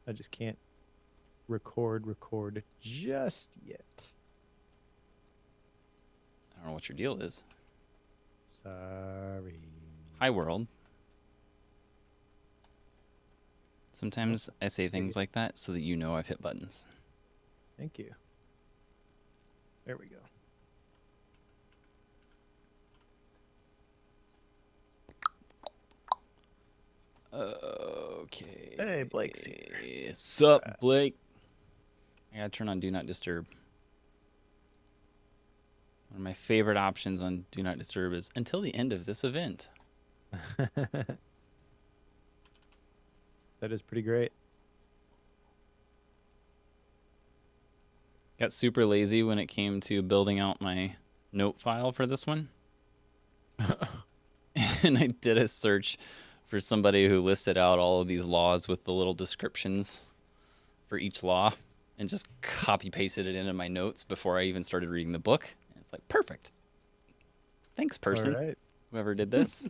I just can't record just yet. I don't know what your deal is. Sorry. Hi, world. Oh, Sometimes I say things like that so that you know I've hit buttons. thank you. There we go. Okay. Hey, Blake's here. Sup, Blake? I gotta turn on Do Not Disturb. One of my favorite options on Do Not Disturb is until the end of this event. That is pretty great. Got super lazy when it came to building out my note file for this one. And I did a search for somebody who listed out all of these laws with the little descriptions for each law and just copy pasted it into my notes before I even started reading the book. And it's like, perfect. Thanks, person. All right. Whoever did this.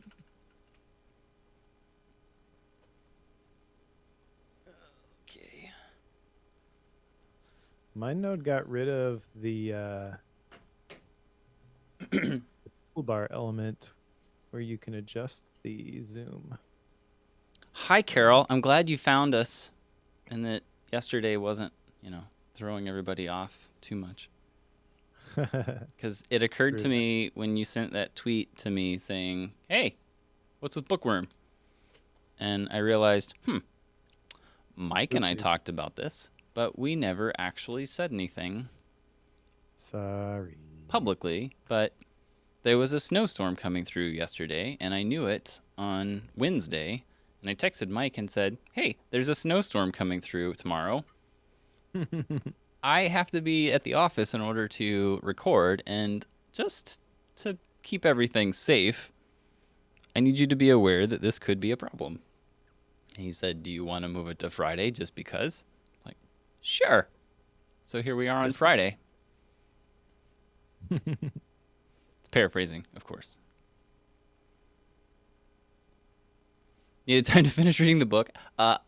Okay. My node got rid of the toolbar element where you can adjust the zoom. Hi, Carol. I'm glad you found us and that yesterday wasn't, throwing everybody off too much. Because it occurred to me when you sent that tweet to me saying, hey, what's with Bookworm? And I realized, Mike and I talked about this, but we never actually said anything. Sorry. Publicly, but there was a snowstorm coming through yesterday, and I knew it on Wednesday. And I texted Mike and said, hey, there's a snowstorm coming through tomorrow. I have to be at the office in order to record, and just to keep everything safe, I need you to be aware that this could be a problem. He said, do you want to move it to Friday just because? Like, sure. So here we are on Friday. It's paraphrasing, of course. Needed time to finish reading the book.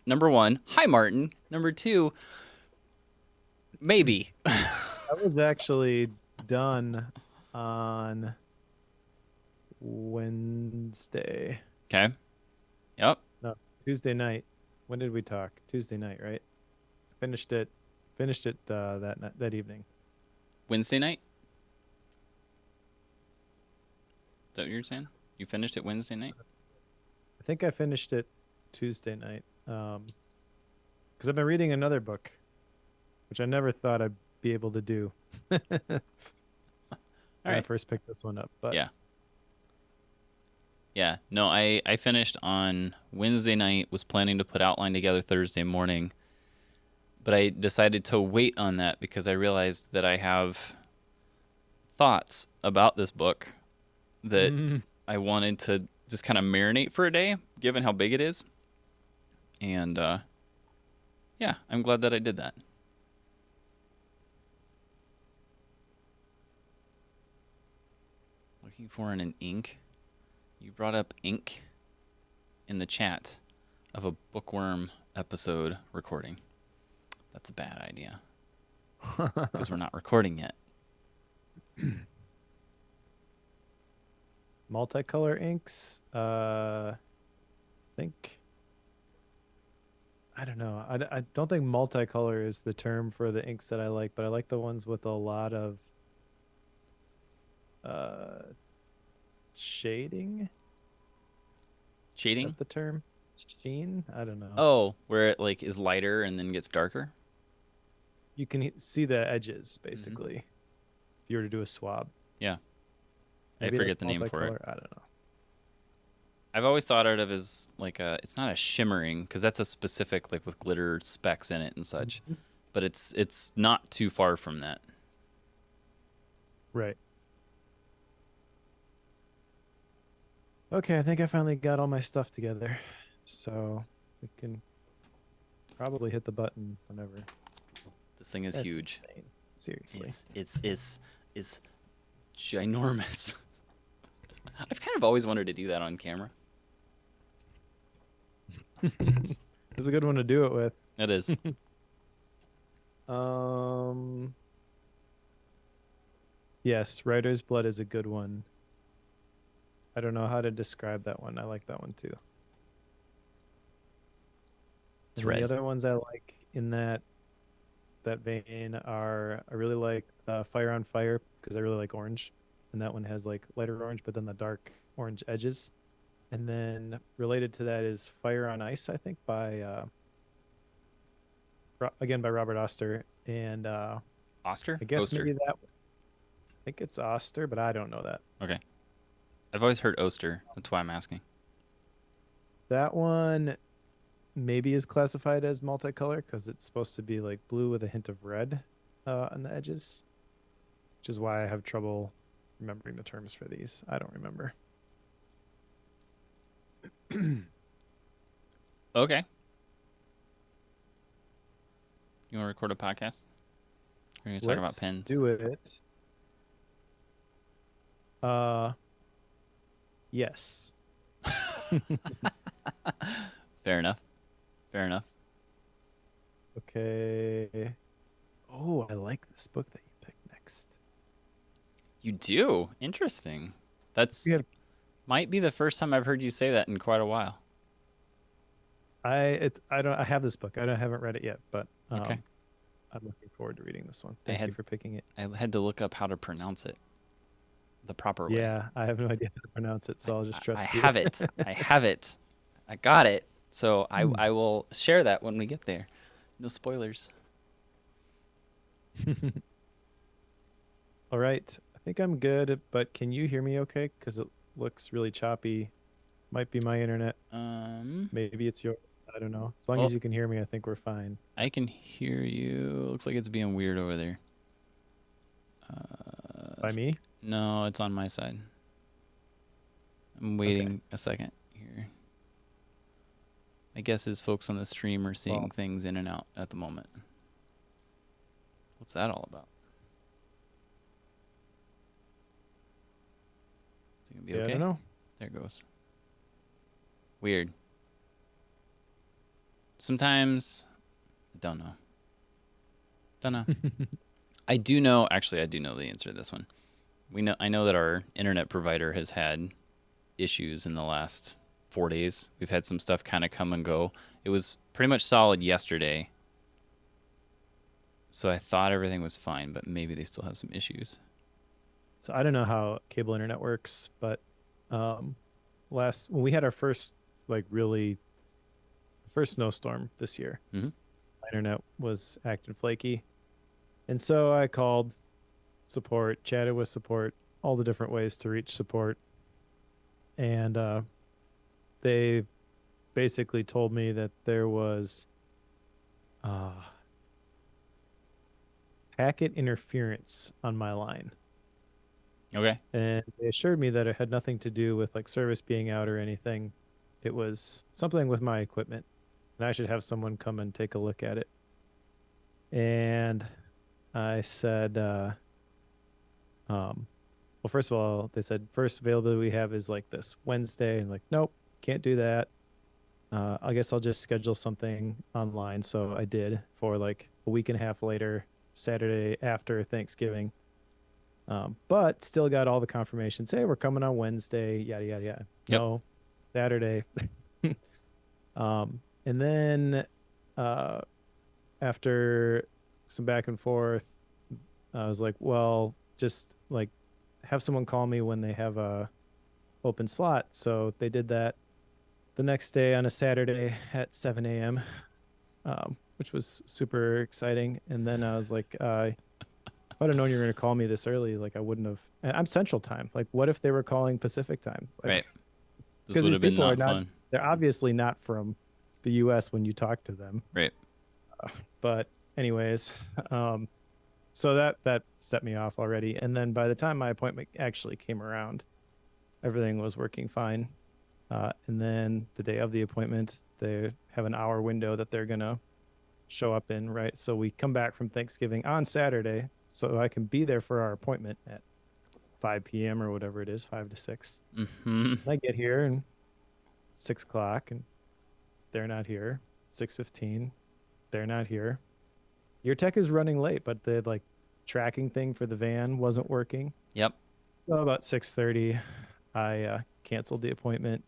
Number one, hi, Martin. Number two, maybe. That was actually done on Wednesday. Okay. Yep. No, Tuesday night. When did we talk? Tuesday night, right? Finished it that evening. Wednesday night? Is that what you're saying? You finished it Wednesday night? I think I finished it Tuesday night. Because I've been reading another book, which I never thought I'd be able to do. When I first picked this one up, but yeah. No, I finished on Wednesday night, was planning to put outline together Thursday morning, but I decided to wait on that because I realized that I have thoughts about this book that I wanted to just kind of marinate for a day, given how big it is. And yeah, I'm glad that I did that. Looking for an ink. You brought up ink in the chat of a Bookworm episode recording. That's a bad idea because we're not recording yet. Multicolor inks. I think. I don't know. I don't think multicolor is the term for the inks that I like, but I like the ones with a lot of shading. Shading? Is that the term? Sheen? I don't know. Oh, where it like is lighter and then gets darker? You can see the edges basically. If you were to do a swab. Yeah. Maybe I forget the name for it. I don't know. I've always thought of it as like it's not a shimmering because that's a specific like with glitter specks in it and such, but it's not too far from that. Right. Okay, I think I finally got all my stuff together, so we can probably hit the button whenever. This thing is That's huge. Insane. Seriously, it's ginormous. I've kind of always wanted to do that on camera. It's a good one to do it with. It is. Um, yes, Writer's Blood is a good one. I don't know how to describe that one. I like that one too. It's And then the red. other ones I like in that vein are I really like Fire on Fire because I really like orange, and that one has like lighter orange, but then the dark orange edges. And then related to that is Fire on Ice, I think by again by Robert Oster, and Oster? I guess Oster. maybe that I think it's Oster, but I don't know that. Okay. I've always heard Oster. That's why I'm asking. That one maybe is classified as multicolor because it's supposed to be like blue with a hint of red on the edges, which is why I have trouble remembering the terms for these. I don't remember. Okay. You want to record a podcast? We're going to talk about Let's pens. do it. Uh, yes. Fair enough. Fair enough. Okay. Oh, I like this book that you picked next. You do? Interesting. That's Yeah, might be the first time I've heard you say that in quite a while. I don't I have this book. I haven't read it yet, but Okay. I'm looking forward to reading this one. I Thank you had for picking it. I had to look up how to pronounce it the proper way. Yeah, I have no idea how to pronounce it, so I'll just I trust you. have it. I have it. I got it. So I Hmm. I will share that when we get there. No spoilers. All right. I think I'm good, but can you hear me okay? Because it looks really choppy. Might be my internet. Um. Maybe it's yours. I don't know. As long Well, as you can hear me, I think we're fine. I can hear you. Looks like it's being weird over there. By me? No, it's on my side. I'm Okay. waiting a second here. I guess his folks on the stream are seeing Well, things in and out at the moment. What's that all about? Is it gonna be yeah, I don't okay? know. There it goes. Weird. Sometimes I don't know. Don't know. I do know. Actually, I do know the answer to this one. I know that our internet provider has had issues in the last 4 days. We've had some stuff kind of come and go. It was pretty much solid yesterday, so I thought everything was fine, but maybe they still have some issues. So I don't know how cable internet works, but when we had our first like really first snowstorm this year, Hmm. my internet was acting flaky. And so I called support, chatted with support, all the different ways to reach support. And they basically told me that there was uh, packet interference on my line. Okay. And they assured me that it had nothing to do with like service being out or anything. It was something with my equipment. And I should have someone come and take a look at it. And I said, well, first of all, they said first availability we have is like this Wednesday, and like, nope, can't do that. I guess I'll just schedule something online. So I did for like a week and a half later, Saturday after Thanksgiving. But still got all the confirmations. Hey, we're coming on Wednesday. Yada yada yada. Yep. No, Saturday. And then after some back and forth, I was like, well, just like have someone call me when they have a open slot. So they did that the next day on a Saturday at 7 a.m., which was super exciting. And then I was like, if I'd have known you were going to call me this early, like I wouldn't have. And I'm Central Time. Like, what if they were calling Pacific Time? Right. Like, This because would these have been people are not not, fun. they're obviously not from the U.S. when you talk to them. Right. But anyways, so that set me off already. And then by the time my appointment actually came around, everything was working fine. And then the day of the appointment, they have an hour window that they're gonna show up in, right? So we come back from Thanksgiving on Saturday, so I can be there for our appointment at 5 p.m. or whatever it is, 5 to 6. Mm-hmm. And I get here and 6 o'clock, and they're not here. 6:15. they're not here. Your tech is running late, but the like tracking thing for the van wasn't working. Yep. So about 6:30, I canceled the appointment,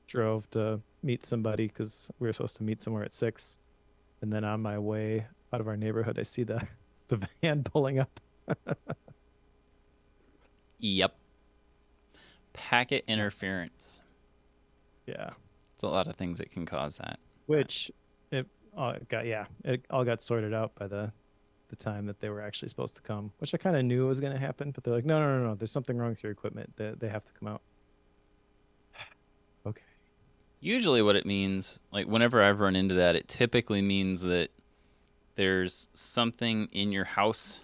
drove to meet somebody because we were supposed to meet somewhere at 6. And then on my way out of our neighborhood, I see the van pulling up. Yep. Packet interference. Yeah, It's a lot of things that can cause that. which it all got sorted out by the time that they were actually supposed to come, which I kind of knew was going to happen. But they're like, no, no, no, no, there's something wrong with your equipment. They have to come out. Okay. Usually what it means, like whenever I've run into that, it typically means that there's something in your house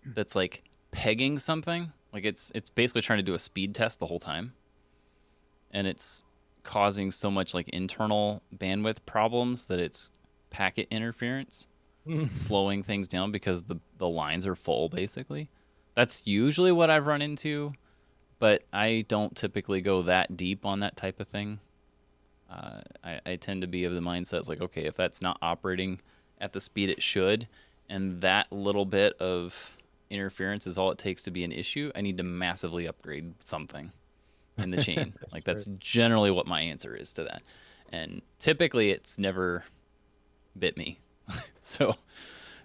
that's like pegging something. Like it's basically trying to do a speed test the whole time. And it's causing so much like internal bandwidth problems that it's packet interference, slowing things down because the lines are full basically. That's usually what I've run into, but I don't typically go that deep on that type of thing. I tend to be of the mindset it's like, okay, if that's not operating at the speed it should, and that little bit of interference is all it takes to be an issue, I need to massively upgrade something in the chain. Like Sure. that's generally what my answer is to that. And typically it's never bit me. So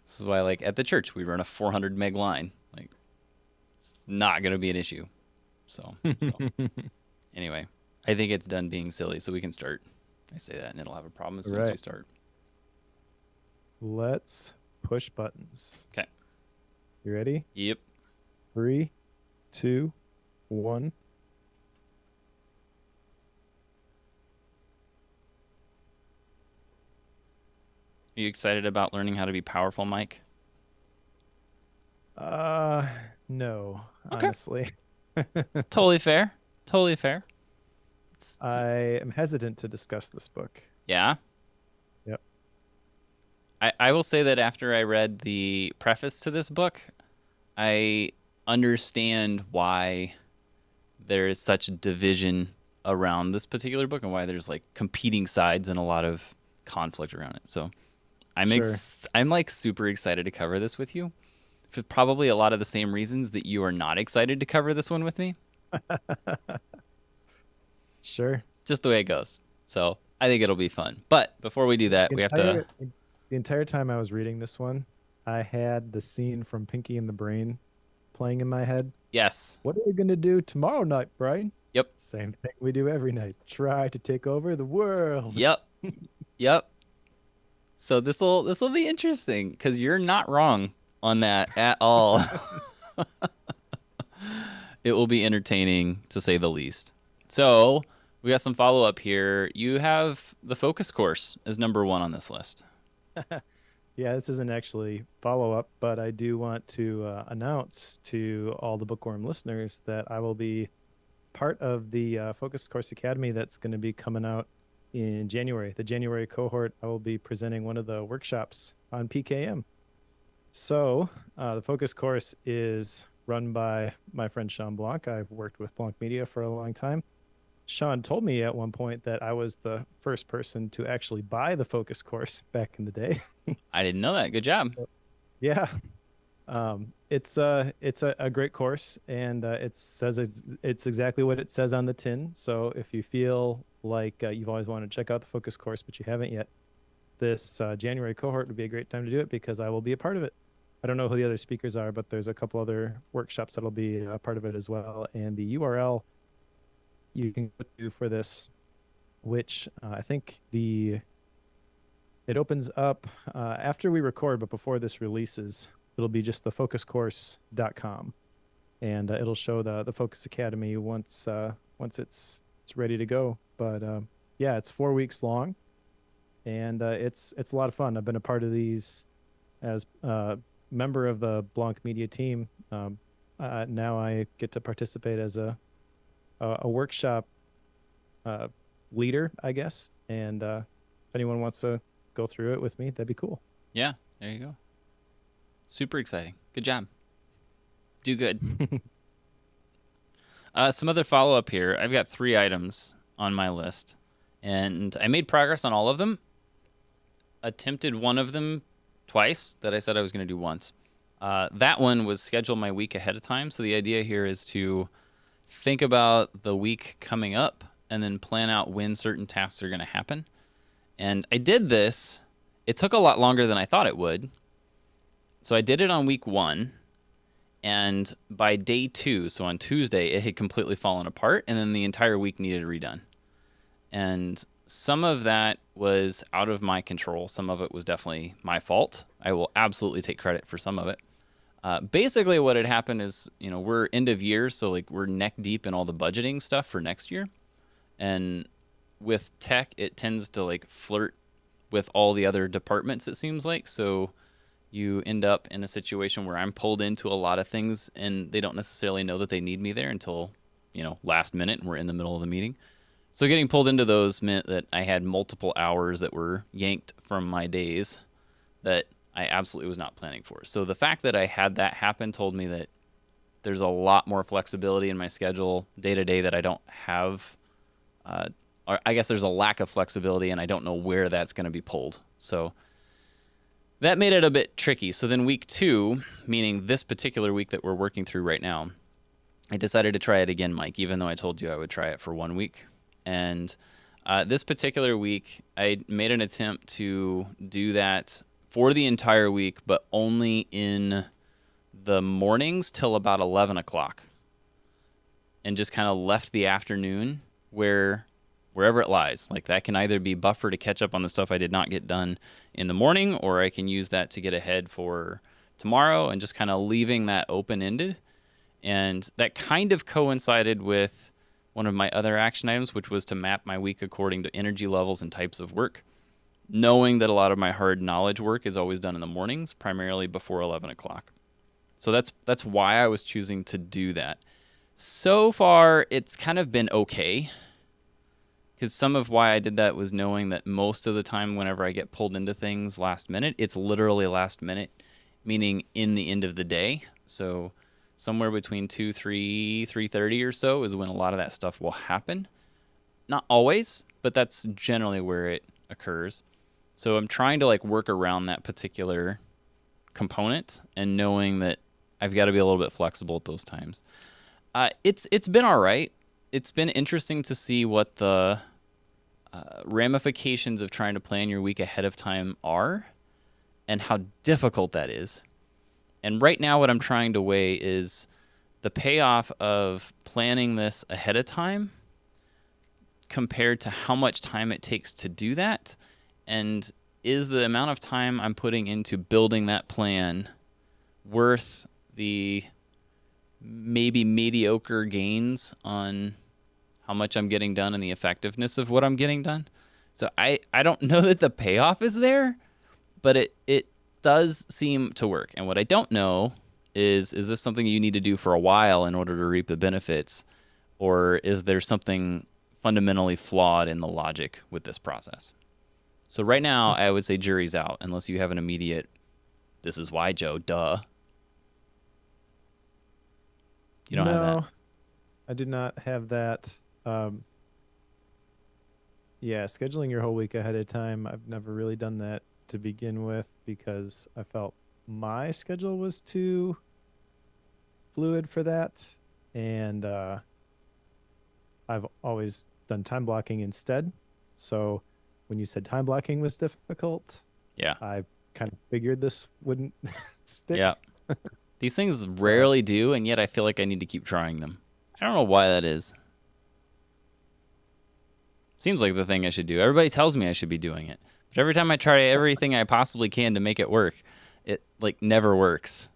this is why like at the church we run a 400 meg line. Like it's not going to be an issue. So anyway, I think it's done being silly, so we can start. I say that and it'll have a problem as soon as we Right. start. Let's push buttons. Okay. You ready? Yep. 3, 2, 1. Are you excited about learning how to be powerful, Mike? No, Okay. honestly. It's totally fair. Totally fair. I am hesitant to discuss this book. Yeah. Yep. I will say that after I read the preface to this book, I understand why there is such division around this particular book and why there's like competing sides and a lot of conflict around it. So Sure. I'm like super excited to cover this with you. For probably a lot of the same reasons that you are not excited to cover this one with me. Sure. Just the way it goes. So I think it'll be fun. But before we do that, The we have to. entire time I was reading this one, I had the scene from Pinky and the Brain playing in my head. Yes. What are we gonna do tomorrow night, Brian? Yep. Same thing we do every night. Try to take over the world. Yep. Yep. So this'll be interesting because you're not wrong on that at all. It will be entertaining to say the least. So we got some follow up here. You have the focus course as number 1 on this list. Yeah, this isn't actually follow up, but I do want to announce to all the Bookworm listeners that I will be part of the Focus Course Academy that's going to be coming out in January. The January cohort, I will be presenting one of the workshops on PKM. So the Focus Course is run by my friend Sean Blanc. I've worked with Blanc Media for a long time. Sean told me at one point that I was the first person to actually buy the Focus Course back in the day. I didn't know that. Good job. Yeah. It's a great course, and it says it's exactly what it says on the tin. So if you feel like you've always wanted to check out the Focus Course but you haven't yet, this January cohort would be a great time to do it because I will be a part of it. I don't know who the other speakers are, but there's a couple other workshops that'll be a part of it as well. And the URL you can go to for this, which I think it opens up after we record, but before this releases, it'll be just thefocuscourse.com, and it'll show the Focus Academy once it's ready to go. But yeah, it's 4 weeks long, and it's a lot of fun. I've been a part of these as a member of the Blanc Media team. Now I get to participate as a workshop leader, I guess. And if anyone wants to go through it with me, that'd be cool. Yeah, there you go. Super exciting. Good job. Do good. Some other follow up here. I've got 3 items on my list, and I made progress on all of them. attempted one of them twice that I said I was going to do once. That one was scheduled my week ahead of time. So the idea here is to think about the week coming up and then plan out when certain tasks are going to happen. And I did this. It took a lot longer than I thought it would. So I did it on week 1. And by day 2, so on Tuesday, it had completely fallen apart. And then the entire week needed redone. And some of that was out of my control. Some of it was definitely my fault. I will absolutely take credit for some of it. Basically, what had happened is, we're end of year, so like we're neck deep in all the budgeting stuff for next year. And with tech, it tends to like flirt with all the other departments, it seems like. So you end up in a situation where I'm pulled into a lot of things and they don't necessarily know that they need me there until, last minute and we're in the middle of the meeting. So getting pulled into those meant that I had multiple hours that were yanked from my days that I absolutely was not planning for. So the fact that I had that happen told me that there's a lot more flexibility in my schedule day to day that I don't have. Or I guess there's a lack of flexibility and I don't know where that's going to be pulled. So that made it a bit tricky. So then week 2, meaning this particular week that we're working through right now, I decided to try it again, Mike, even though I told you I would try it for 1 week. And this particular week, I made an attempt to do that for the entire week, but only in the mornings till about 11 o'clock. And just kind of left the afternoon wherever it lies. Like that can either be buffer to catch up on the stuff I did not get done in the morning, or I can use that to get ahead for tomorrow, and just kind of leaving that open-ended. And that kind of coincided with one of my other action items, which was to map my week according to energy levels and types of work, knowing that a lot of my hard knowledge work is always done in the mornings, primarily before 11 o'clock. So that's why I was choosing to do that. So far, it's kind of been okay, because some of why I did that was knowing that most of the time whenever I get pulled into things last minute, it's literally last minute, meaning in the end of the day. So somewhere between 3:30 or so is when a lot of that stuff will happen. Not always, but that's generally where it occurs. So I'm trying to work around that particular component and knowing that I've got to be a little bit flexible at those times. It's been all right. It's been interesting to see what the ramifications of trying to plan your week ahead of time are and how difficult that is. And right now what I'm trying to weigh is the payoff of planning this ahead of time compared to how much time it takes to do that. And is the amount of time I'm putting into building that plan worth the maybe mediocre gains on how much I'm getting done and the effectiveness of what I'm getting done? So I don't know that the payoff is there, but it does seem to work. And what I don't know is this something you need to do for a while in order to reap the benefits, or is there something fundamentally flawed in the logic with this process? So right now, I would say jury's out, unless you have an immediate, this is why, Joe, duh. You don't have that? I do not have that. Yeah, scheduling your whole week ahead of time, I've never really done that to begin with because I felt my schedule was too fluid for that. And I've always done time blocking instead. So when you said time blocking was difficult, Yeah. I kind of figured this wouldn't stick. Yeah. These things rarely do, and yet I feel like I need to keep trying them. I don't know why that is. Seems like the thing I should do. Everybody tells me I should be doing it. But every time I try everything I possibly can to make it work, it never works.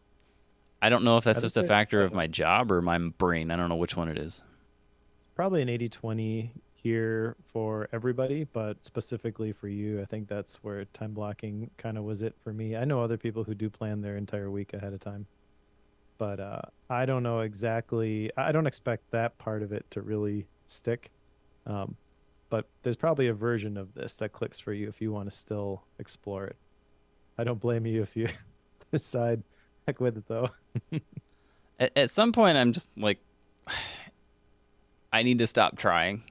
I don't know if that's just a factor of my job or my brain. I don't know which one it is. Probably an 80-20 here for everybody, but specifically for you, I think that's where time blocking kind of was it for me. I know other people who do plan their entire week ahead of time, but I don't know exactly. I don't expect that part of it to really stick. But there's probably a version of this that clicks for you if you want to still explore it. I don't blame you if you decide heck with it though. At some point, I'm just like, I need to stop trying.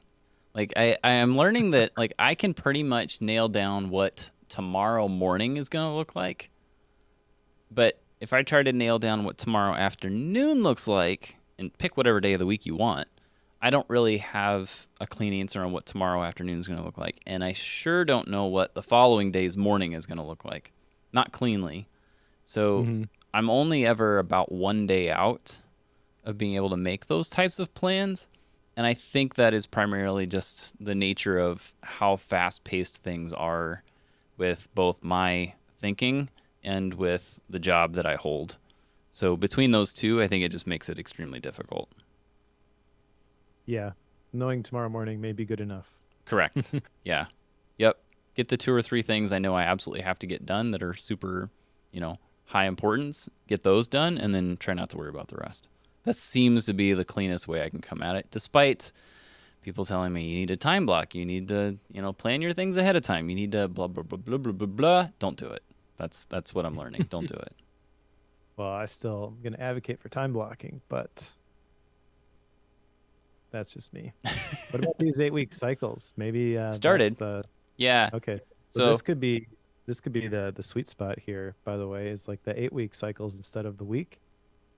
I am learning that I can pretty much nail down what tomorrow morning is going to look like. But if I try to nail down what tomorrow afternoon looks like and pick whatever day of the week you want, I don't really have a clean answer on what tomorrow afternoon is going to look like. And I sure don't know what the following day's morning is going to look like. Not cleanly. So Mm-hmm. I'm only ever about one day out of being able to make those types of plans. And I think that is primarily just the nature of how fast paced things are with both my thinking and with the job that I hold. So between those two, I think it just makes it extremely difficult. Yeah. Knowing tomorrow morning may be good enough. Correct. Yeah. Yep. Get the two or three things I know I absolutely have to get done that are super, high importance. Get those done and then try not to worry about the rest. That seems to be the cleanest way I can come at it, despite people telling me you need a time block. You need to, plan your things ahead of time. You need to blah, blah, blah, blah, blah, blah, blah. Don't do it. That's what I'm learning. Don't do it. Well, I still am going to advocate for time blocking, but that's just me. What about these 8 week cycles? Maybe that's Started. the Yeah. okay. So So, this could be the sweet spot here, by the way, is like the 8 week cycles instead of the week,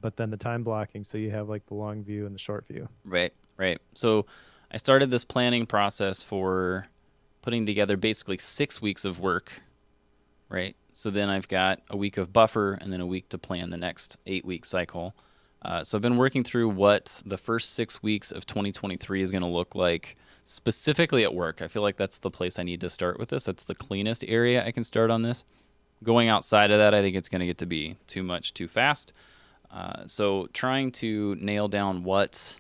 but then the time blocking, so you have like the long view and the short view. right, right. So I started this planning process for putting together basically 6 weeks of work, right? So then I've got a week of buffer and then a week to plan the next 8 week cycle. So I've been working through what the first 6 weeks of 2023 is going to look like specifically at work. I feel like that's the place I need to start with this. That's the cleanest area I can start on this. Going outside of that, I think it's going to get to be too much too fast. So trying to nail down what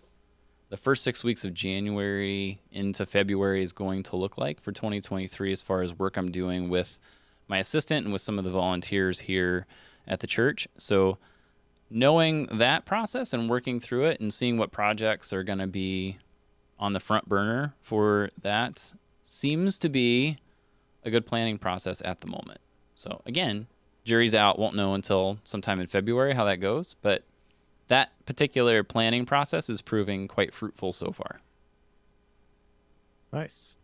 the first 6 weeks of January into February is going to look like for 2023 as far as work I'm doing with my assistant and with some of the volunteers here at the church. So knowing that process and working through it and seeing what projects are going to be on the front burner for that seems to be a good planning process at the moment. So again, jury's out, won't know until sometime in February how that goes, but that particular planning process is proving quite fruitful so far. Nice.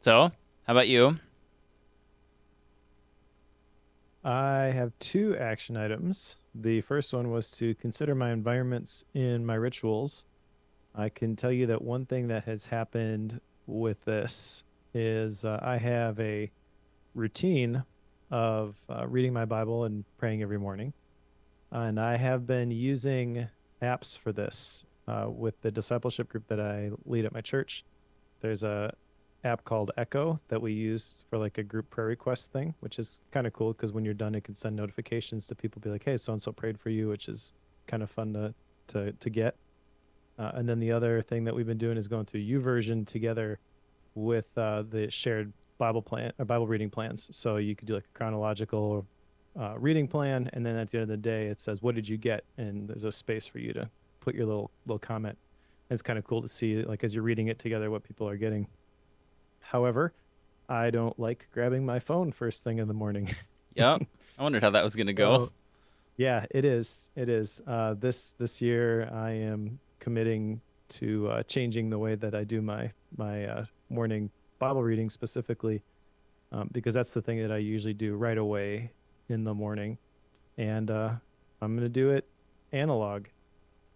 So, how about you? I have two action items. The first one was to consider my environments in my rituals. I can tell you that one thing that has happened with this is I have a routine of reading my Bible and praying every morning. And I have been using apps for this with the discipleship group that I lead at my church. There's a app called Echo that we use for like a group prayer request thing, which is kind of cool because when you're done, it can send notifications to people, be like, "Hey, so and so prayed for you," which is kind of fun to get. And then the other thing that we've been doing is going through YouVersion together with the shared Bible plan or Bible reading plans. So you could do like a chronological reading plan, and then at the end of the day, it says, "What did you get?" And there's a space for you to put your little comment. And it's kind of cool to see, like as you're reading it together, what people are getting. However, I don't like grabbing my phone first thing in the morning. Yep. I wondered how that was going to go. So yeah, it is. It is. This year, I am committing to changing the way that I do my morning Bible reading specifically, because that's the thing that I usually do right away in the morning, and I'm gonna do it analog.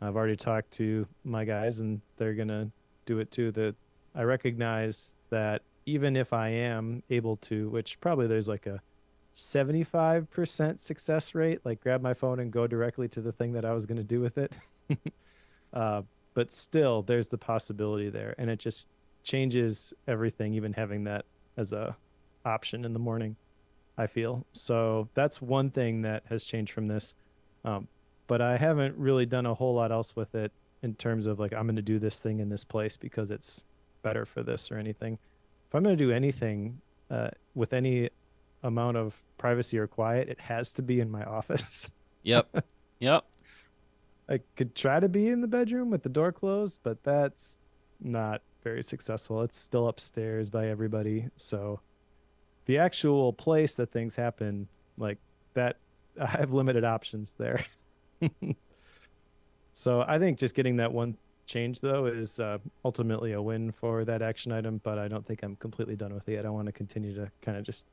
I've already talked to my guys, and they're gonna do it too. That I recognize that even if I am able to, which probably there's like a 75% success rate, like grab my phone and go directly to the thing that I was going to do with it. uh, but still, there's the possibility there, and it just changes everything, even having that as a option in the morning, I feel. So that's one thing that has changed from this. But I haven't really done a whole lot else with it in terms of like, I'm going to do this thing in this place because it's better for this or anything. If I'm going to do anything with any amount of privacy or quiet, it has to be in my office. Yep. Yep. I could try to be in the bedroom with the door closed, but that's not very successful. It's still upstairs by everybody. So the actual place that things happen, like that, I have limited options there. So I think just getting that one change though is ultimately a win for that action item, but I don't think I'm completely done with it yet. I want to continue to kind of just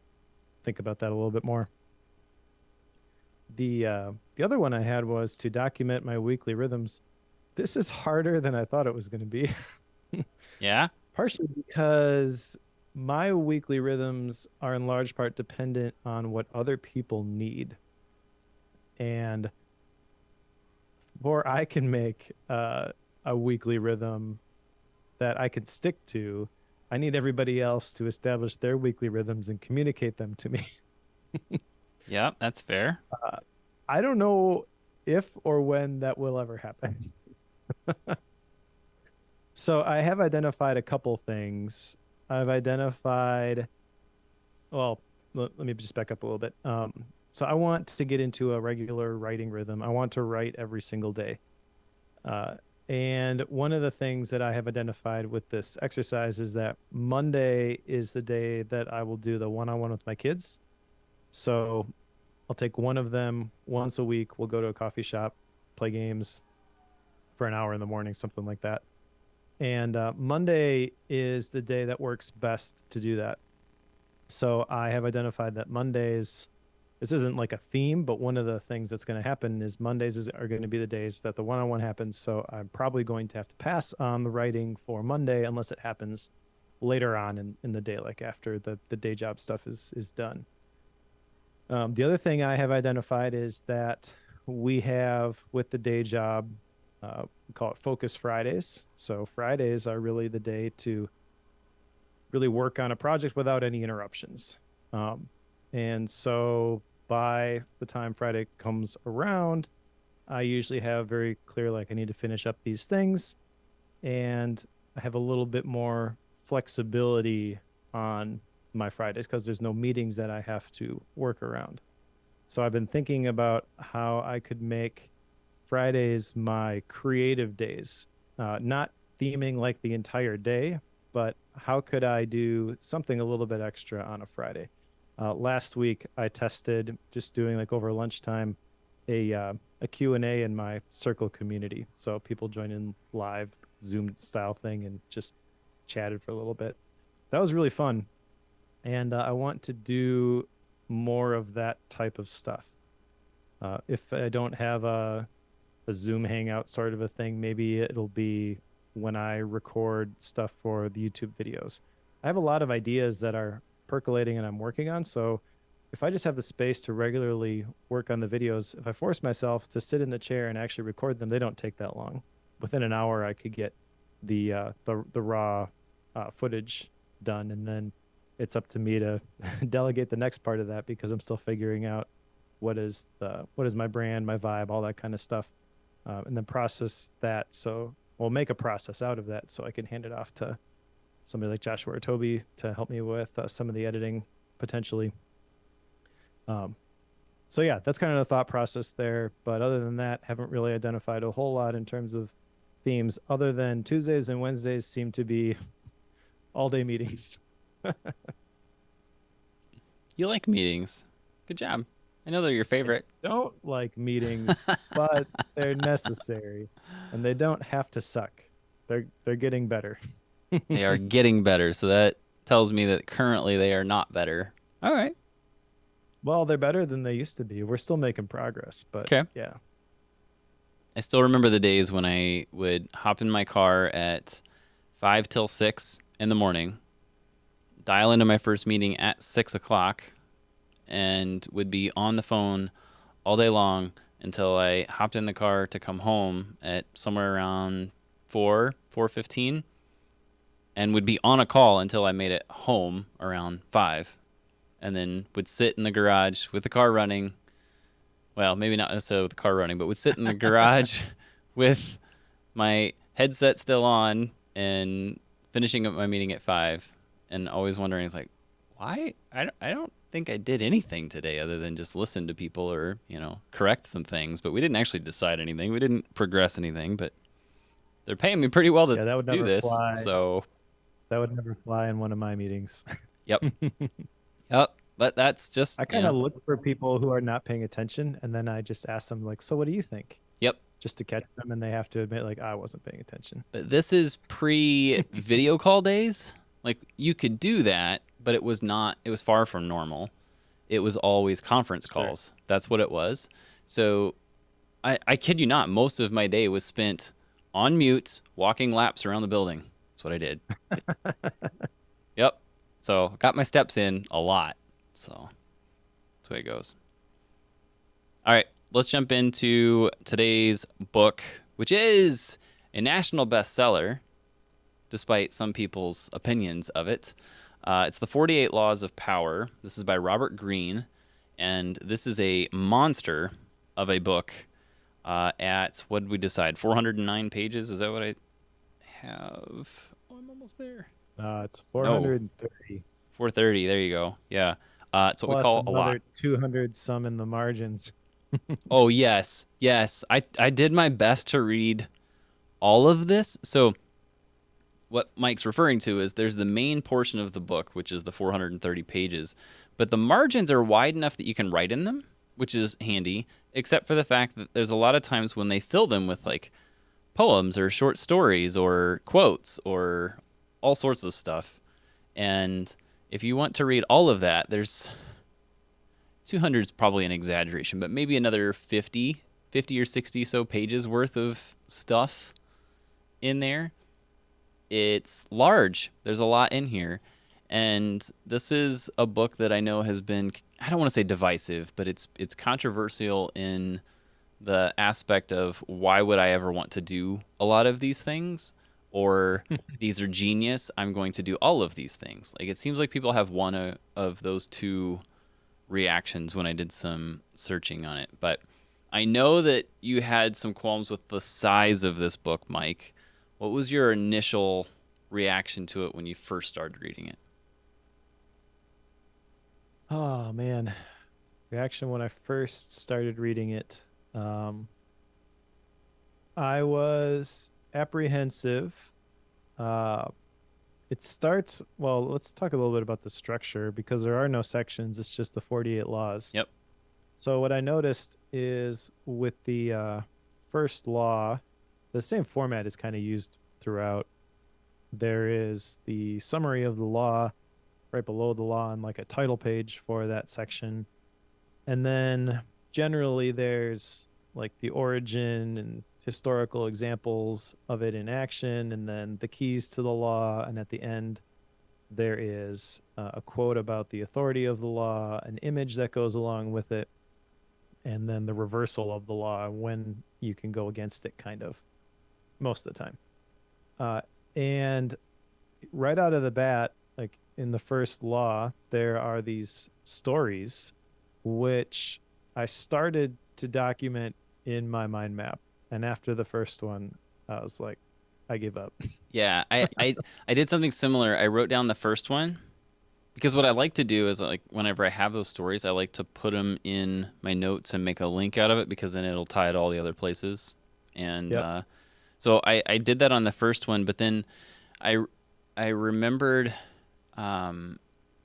think about that a little bit more. The other one I had was to document my weekly rhythms. This is harder than I thought it was going to be. Yeah. Partially because my weekly rhythms are in large part dependent on what other people need. And before I can make a weekly rhythm that I can stick to, I need everybody else to establish their weekly rhythms and communicate them to me. Yeah, that's fair. I don't know if or when that will ever happen. So I have identified a couple things. I've identified, well, let me just back up a little bit. So I want to get into a regular writing rhythm. I want to write every single day. Uh, and one of the things that I have identified with this exercise is that Monday is the day that I will do the one-on-one with my kids. So I'll take one of them once a week. We'll go to a coffee shop, play games for an hour in the morning, something like that. And Monday is the day that works best to do that. So I have identified that Mondays, this isn't like a theme, but one of the things that's going to happen is are going to be the days that the one-on-one happens. So I'm probably going to have to pass on the writing for Monday unless it happens later on in the day, like after the day job stuff is done. The other thing I have identified is that we have with the day job, we call it Focus Fridays. So Fridays are really the day to really work on a project without any interruptions. And so by the time Friday comes around, I usually have very clear, like, I need to finish up these things. And I have a little bit more flexibility on my Fridays because there's no meetings that I have to work around. So I've been thinking about how I could make Fridays my creative days, not theming like the entire day, but how could I do something a little bit extra on a Friday? Last week, I tested just doing like over lunchtime a Q&A in my circle community. So people join in live Zoom style thing and just chatted for a little bit. That was really fun. And I want to do more of that type of stuff. If I don't have a Zoom hangout sort of a thing, maybe it'll be when I record stuff for the YouTube videos. I have a lot of ideas that are percolating and I'm working on. So if I just have the space to regularly work on the videos, if I force myself to sit in the chair and actually record them, they don't take that long. Within an hour, I could get the raw footage done, and then it's up to me to delegate the next part of that because I'm still figuring out what is my brand, my vibe, all that kind of stuff, and then process that. So we'll make a process out of that so I can hand it off to somebody like Joshua or Toby to help me with some of the editing potentially. So yeah, that's kind of the thought process there. But other than that, haven't really identified a whole lot in terms of themes other than Tuesdays and Wednesdays seem to be all day meetings. You like meetings. Good job. I know they're your favorite. Don't like meetings, but they're necessary and they don't have to suck. They're getting better. They are getting better, so that tells me that currently they are not better. All right. Well, they're better than they used to be. We're still making progress, but Okay. yeah. I still remember the days when I would hop in my car at 5 till 6 in the morning, dial into my first meeting at 6 o'clock, and would be on the phone all day long until I hopped in the car to come home at somewhere around 4:15, and would be on a call until I made it home around 5, and then would sit in the garage with the car running. Well, maybe not necessarily with the car running, but would sit in the garage with my headset still on and finishing up my meeting at 5, and always wondering, it's like, why? I don't think I did anything today other than just listen to people or, correct some things. But we didn't actually decide anything. We didn't progress anything, but they're paying me pretty well to Yeah, that would do never this. fly. So That would never fly in one of my meetings. Yep. Yep. But that's just, I kind of look for people who are not paying attention, and then I just ask them, like, so what do you think? Yep. just to catch them, and they have to admit like I wasn't paying attention. But this is pre video call days. Like you could do that, but it was not. It was far from normal. It was always conference Sure. calls. That's what it was. So I kid you not, most of my day was spent on mute, walking laps around the building. That's what I did. Yep. So got my steps in a lot. So that's the way it goes. All right, let's jump into today's book, which is a national bestseller, despite some people's opinions of it. It's The 48 Laws of Power. This is by Robert Greene, and this is a monster of a book at, what did we decide, 409 pages? Is that what I have? Oh, I'm almost there. It's No, 430 430. There you go. Yeah. It's what we plus call a lot. another 200 some in the margins. Oh, yes. Yes. I did my best to read all of this. So what Mike's referring to is there's the main portion of the book, which is the 430 pages, but the margins are wide enough that you can write in them, which is handy, except for the fact that there's a lot of times when they fill them with like poems or short stories or quotes or all sorts of stuff. And if you want to read all of that, there's 200 is probably an exaggeration, but maybe another 50 or 60 so pages worth of stuff in there. It's large. There's a lot in here. And this is a book that I know has been, I don't want to say divisive, but it's controversial in the aspect of why would I ever want to do a lot of these things, or these are genius, I'm going to do all of these things. Like it seems like people have one of those two reactions when I did some searching on it. But I know that you had some qualms with the size of this book, Mike. What was your initial reaction to it when you first started reading it? Oh man, reaction when I first started reading it. I was apprehensive. Uh, it starts, well, let's talk a little bit about the structure because there are no sections. It's just the 48 laws. Yep. So what I noticed is with the first law, the same format is kind of used throughout. There is the summary of the law right below the law and like a title page for that section. And then generally there's like the origin and historical examples of it in action, and then the keys to the law. And at the end, there is a quote about the authority of the law, an image that goes along with it, and then the reversal of the law when you can go against it, kind of, most of the time. And right out of the bat, like in the first law, there are these stories which I started to document in my mind map. And after the first one, I was like, I give up. Yeah, I did something similar. I wrote down the first one because what I like to do is like whenever I have those stories, I like to put them in my notes and make a link out of it because then it'll tie to all the other places. And Yep. so I did that on the first one, but then I I remembered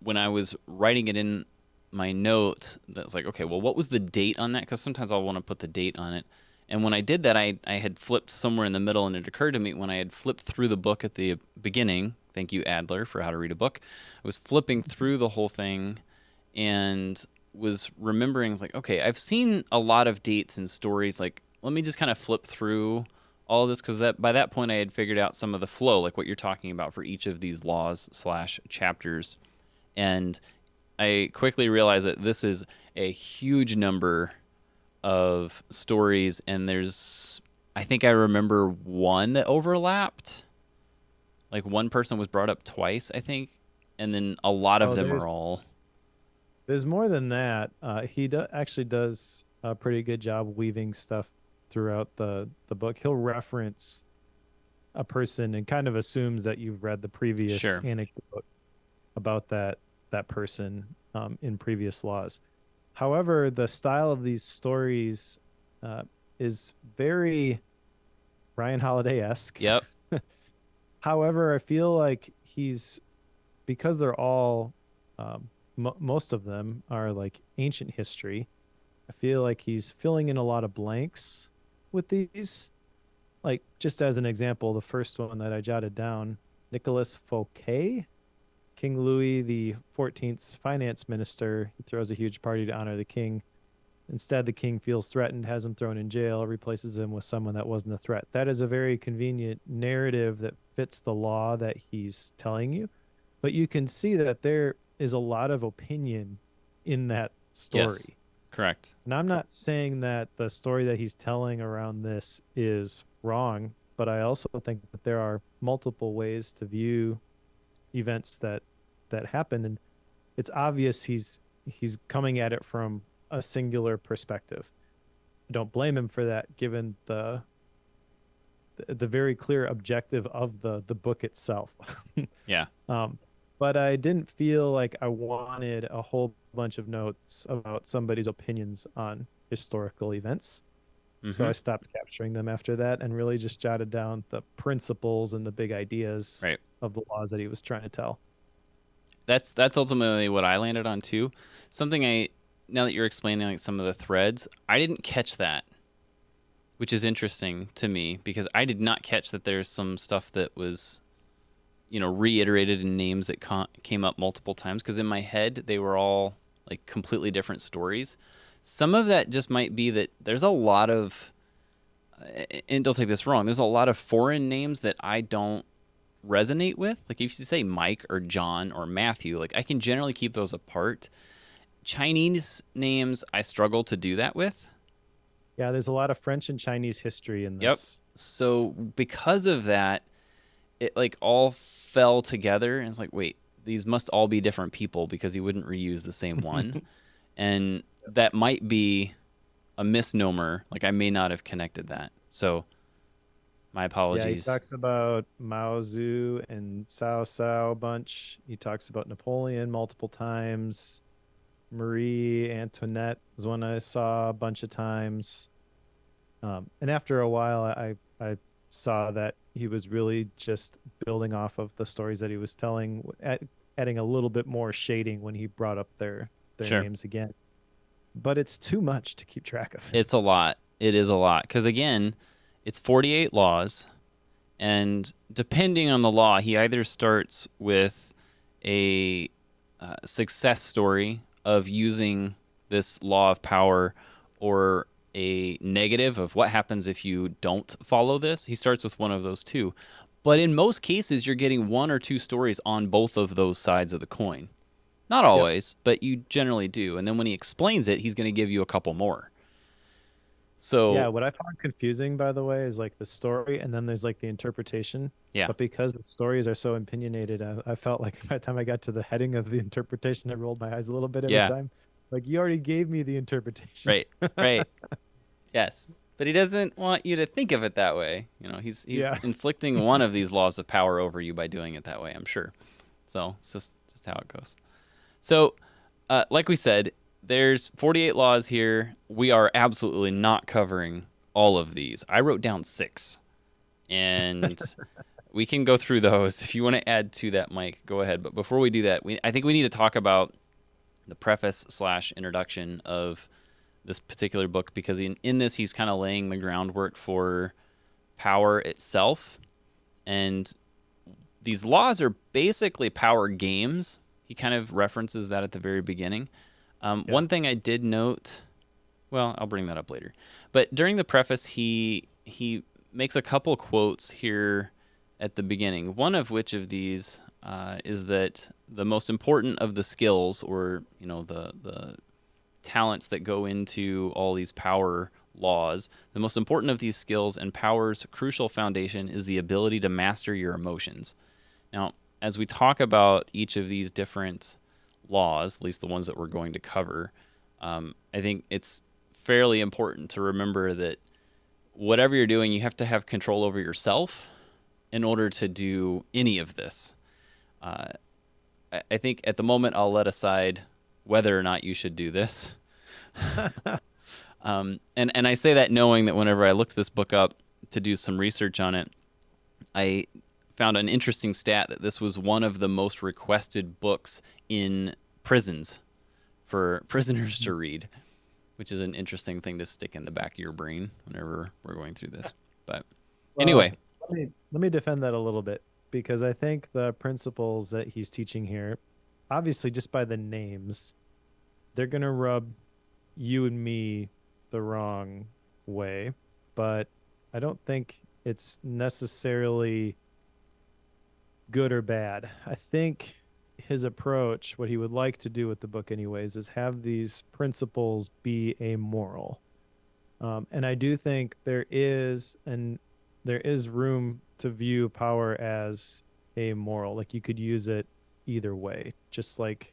when I was writing it in my note that was like, okay, well, what was the date on that? Because sometimes I'll want to put the date on it. And when I did that, I had flipped somewhere in the middle, and it occurred to me when I had flipped through the book at the beginning. Thank you, Adler, for how to read a book. I was flipping through the whole thing and was remembering, like, okay, I've seen a lot of dates and stories. Like, let me just kind of flip through all of this because that by that point I had figured out some of the flow, like what you're talking about for each of these laws slash chapters. And I quickly realized that this is a huge number of stories, and I think I remember one that overlapped. Like one person was brought up twice, I think, and then a lot of Oh, them are all. there's more than that. Actually does a pretty good job weaving stuff throughout the book. He'll reference a person and kind of assumes that you've read the previous Sure. anecdote about that person in previous laws. However, the style of these stories uh, is very Ryan Holiday esque. Yep. However, I feel like he's because they're all most of them are like ancient history. I feel like he's filling in a lot of blanks with these. Like, just as an example, the first one that I jotted down, Nicholas Fouquet, King Louis the 14th's finance minister. He throws a huge party to honor the king. Instead, the king feels threatened, has him thrown in jail, replaces him with someone that wasn't a threat. That is a very convenient narrative that fits the law that he's telling you. But you can see that there is a lot of opinion in that Yes, story. correct. And I'm not saying that the story that he's telling around this is wrong, but I also think that there are multiple ways to view events that happen, and it's obvious he's coming at it from a singular perspective. I don't blame him for that, given the very clear objective of the book itself. Yeah. um, but I didn't feel like I wanted a whole bunch of notes about somebody's opinions on historical events. So Mm-hmm. I stopped capturing them after that and really just jotted down the principles and the big ideas Right. of the laws that he was trying to tell. That's ultimately what I landed on too. Something I now that you're explaining like some of the threads, I didn't catch that, which is interesting to me because I did not catch that there's some stuff that was reiterated in names that came up multiple times because in my head they were all like completely different stories. Some of that just might be that there's a lot of and don't take this wrong, there's a lot of foreign names that I don't resonate with. Like if you say Mike or John or Matthew, like I can generally keep those apart. Chinese names I struggle to do that with. Yeah, there's a lot of French and Chinese history in Yep. this. So because of that, it like all fell together and it's like, wait, these must all be different people because he wouldn't reuse the same one. And that might be a misnomer. Like I may not have connected that. So my Yeah, he apologies. talks about Mao Zedong and Cao Cao a bunch. He talks about Napoleon multiple times. Marie Antoinette is one I saw a bunch of times. And after a while, I saw that he was really just building off of the stories that he was telling, adding a little bit more shading when he brought up their Sure. names again. But it's too much to keep track of. It's a lot. It is a lot. Because again, it's 48 laws. And depending on the law, he either starts with a success story of using this law of power or a negative of what happens if you don't follow this. He starts with one of those two. But in most cases, you're getting one or two stories on both of those sides of the coin. Not Yep. always, but you generally do. And then when he explains it, he's going to give you a couple more. Yeah, So, what I found confusing, by the way, is like the story and then there's like the interpretation. yeah, But because the stories are so opinionated, I felt like by the time I got to the heading of the interpretation, I rolled my eyes a little bit every yeah, time. Like, you already gave me the interpretation. right, right. Yes. But he doesn't want you to think of it that way. He's Yeah. inflicting one of these laws of power over you by doing it that way, I'm sure. So, it's just how it goes. So, like we said, there's 48 laws here. We are absolutely not covering all of these. I wrote down 6. And we can go through those. If you want to add to that, Mike, go ahead. But before we do that, I think we need to talk about the preface / introduction of this particular book because in this, he's kind of laying the groundwork for power itself. And these laws are basically power games. He kind of references that at the very beginning. Yeah. One thing I did note, well, I'll bring that up later. But during the preface, he makes a couple quotes here at the beginning. One of which of these is that the most important of the skills, or the talents that go into all these power laws, the most important of these skills and power's crucial foundation is the ability to master your emotions. Now, as we talk about each of these different laws, at least the ones that we're going to cover, I think it's fairly important to remember that whatever you're doing, you have to have control over yourself in order to do any of this. I think at the moment I'll let aside whether or not you should do this. And I say that knowing that whenever I looked this book up to do some research on it, I found an interesting stat that this was one of the most requested books in prisons for prisoners to read. which is an interesting thing to stick in the back of your brain whenever we're going through this. But Well, anyway, let me defend that a little bit because I think the principles that he's teaching here, obviously just by the names, they're gonna rub you and me the wrong way, but I don't think it's necessarily good or bad. I think his approach, what he would like to do with the book, anyways, is have these principles be amoral. And I do think there is room to view power as amoral. Like you could use it either way, just like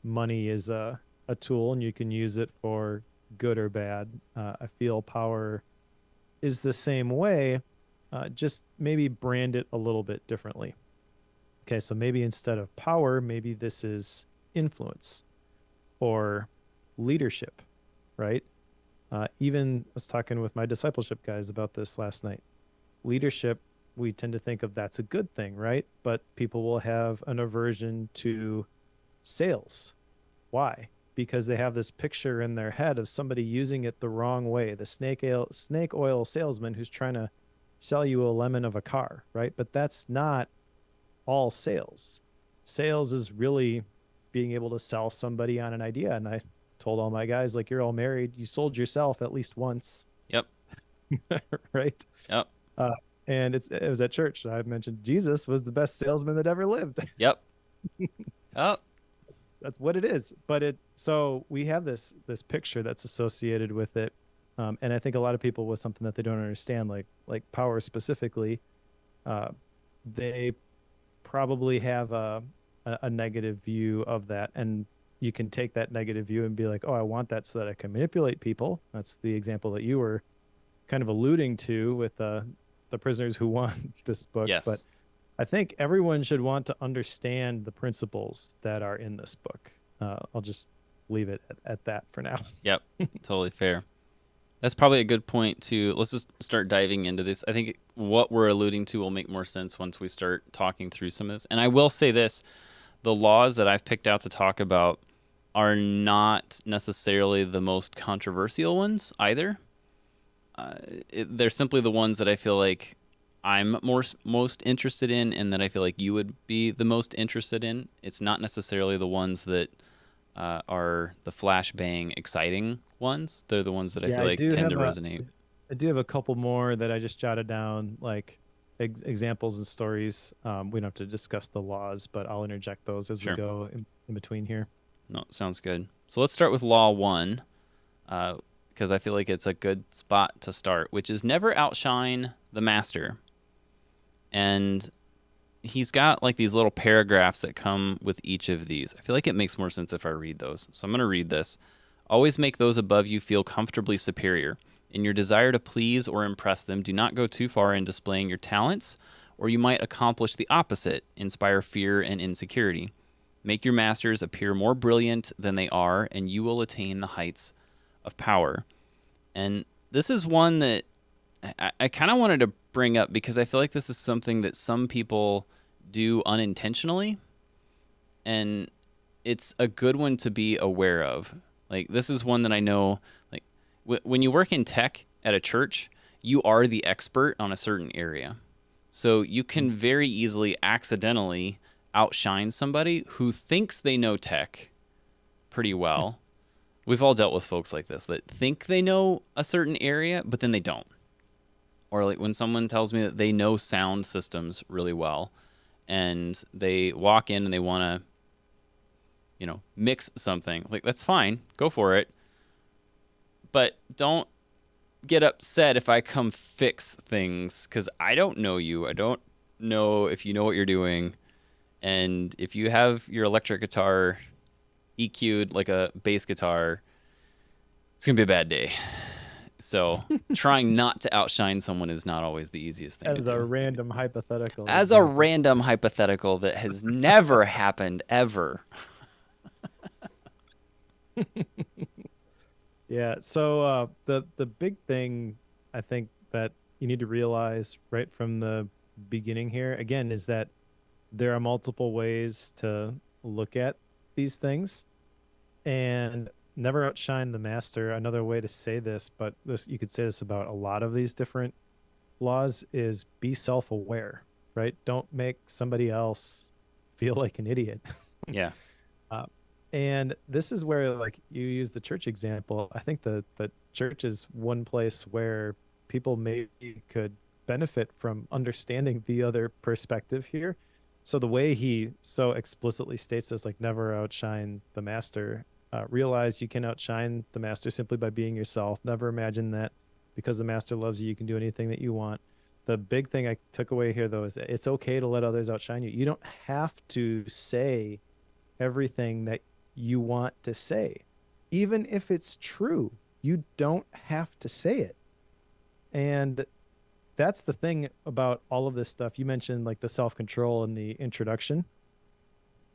money is a tool and you can use it for good or bad. I feel power is the same way, just maybe brand it a little bit differently. Okay, so maybe instead of power, maybe this is influence or leadership, right? Even I was talking with my discipleship guys about this last night. Leadership, we tend to think of that's a good thing, right? But people will have an aversion to sales. Why? Because they have this picture in their head of somebody using it the wrong way, the snake oil salesman who's trying to sell you a lemon of a car, right? But that's not all sales. Sales is really being able to sell somebody on an idea. And I told all my guys, like, you're all married, you sold yourself at least once, yep, right? yep, Uh, and it was at church. I mentioned Jesus was the best salesman that ever lived. yep, yep, That's what it is. But it so we have this picture that's associated with it, and I think a lot of people with something that they don't understand, like power specifically, uh, they probably have a negative view of that, and you can take that negative view and be like, oh, I want that so that I can manipulate people. That's the example that you were kind of alluding to with the prisoners who won this book. But yes, I think everyone should want to understand the principles that are in this book. I'll just leave it at that for now. yep, totally fair. That's probably a good point to let's just start diving into this. I think what we're alluding to will make more sense once we start talking through some of this. And I will say this, the laws that I've picked out to talk about are not necessarily the most controversial ones either. They're simply the ones that I feel like I'm most interested in, and that I feel like you would be the most interested in. It's not necessarily the ones that are the flashbang exciting ones. They're the ones that I Yeah, feel like tend to resonate. I do have a couple more that I just jotted down, like examples and stories. We don't have to discuss the laws, but I'll interject those as we Sure. go in between here. No, sounds good. So let's start with Law 1, because I feel like it's a good spot to start, which is never outshine the master. And he's got like these little paragraphs that come with each of these. I feel like it makes more sense if I read those. So I'm going to read this. Always make those above you feel comfortably superior. In your desire to please or impress them, do not go too far in displaying your talents, or you might accomplish the opposite, inspire fear and insecurity. Make your masters appear more brilliant than they are, and you will attain the heights of power. And this is one that I kind of wanted to bring up because I feel like this is something that some people do unintentionally, and it's a good one to be aware of. Like, this is one that I know, like, when you work in tech at a church, you are the expert on a certain area. So you can very easily accidentally outshine somebody who thinks they know tech pretty well. We've all dealt with folks like this that think they know a certain area, but then they don't. Or like when someone tells me that they know sound systems really well and they walk in and they want to, mix something. Like, that's fine. Go for it. But don't get upset if I come fix things because I don't know you. I don't know if you know what you're doing. And if you have your electric guitar EQ'd like a bass guitar, it's going to be a bad day. So trying not to outshine someone is not always the easiest thing to As a do. random hypothetical As a example. random hypothetical that has never happened ever. Yeah. So the big thing I think that you need to realize right from the beginning here again is that there are multiple ways to look at these things, and never outshine the master. Another way to say this, but this you could say this about a lot of these different laws is be self-aware, right? Don't make somebody else feel like an idiot. Yeah. Uh, and this is where, like, you use the church example. I think the church is one place where people maybe could benefit from understanding the other perspective here. So the way he so explicitly states this, like, never outshine the master, realize you can outshine the master simply by being yourself. Never imagine that because the master loves you, you can do anything that you want. The big thing I took away here, though, is that it's okay to let others outshine you. You don't have to say everything that you want to say. Even if it's true, you don't have to say it. And that's the thing about all of this stuff. You mentioned like the self control in the introduction.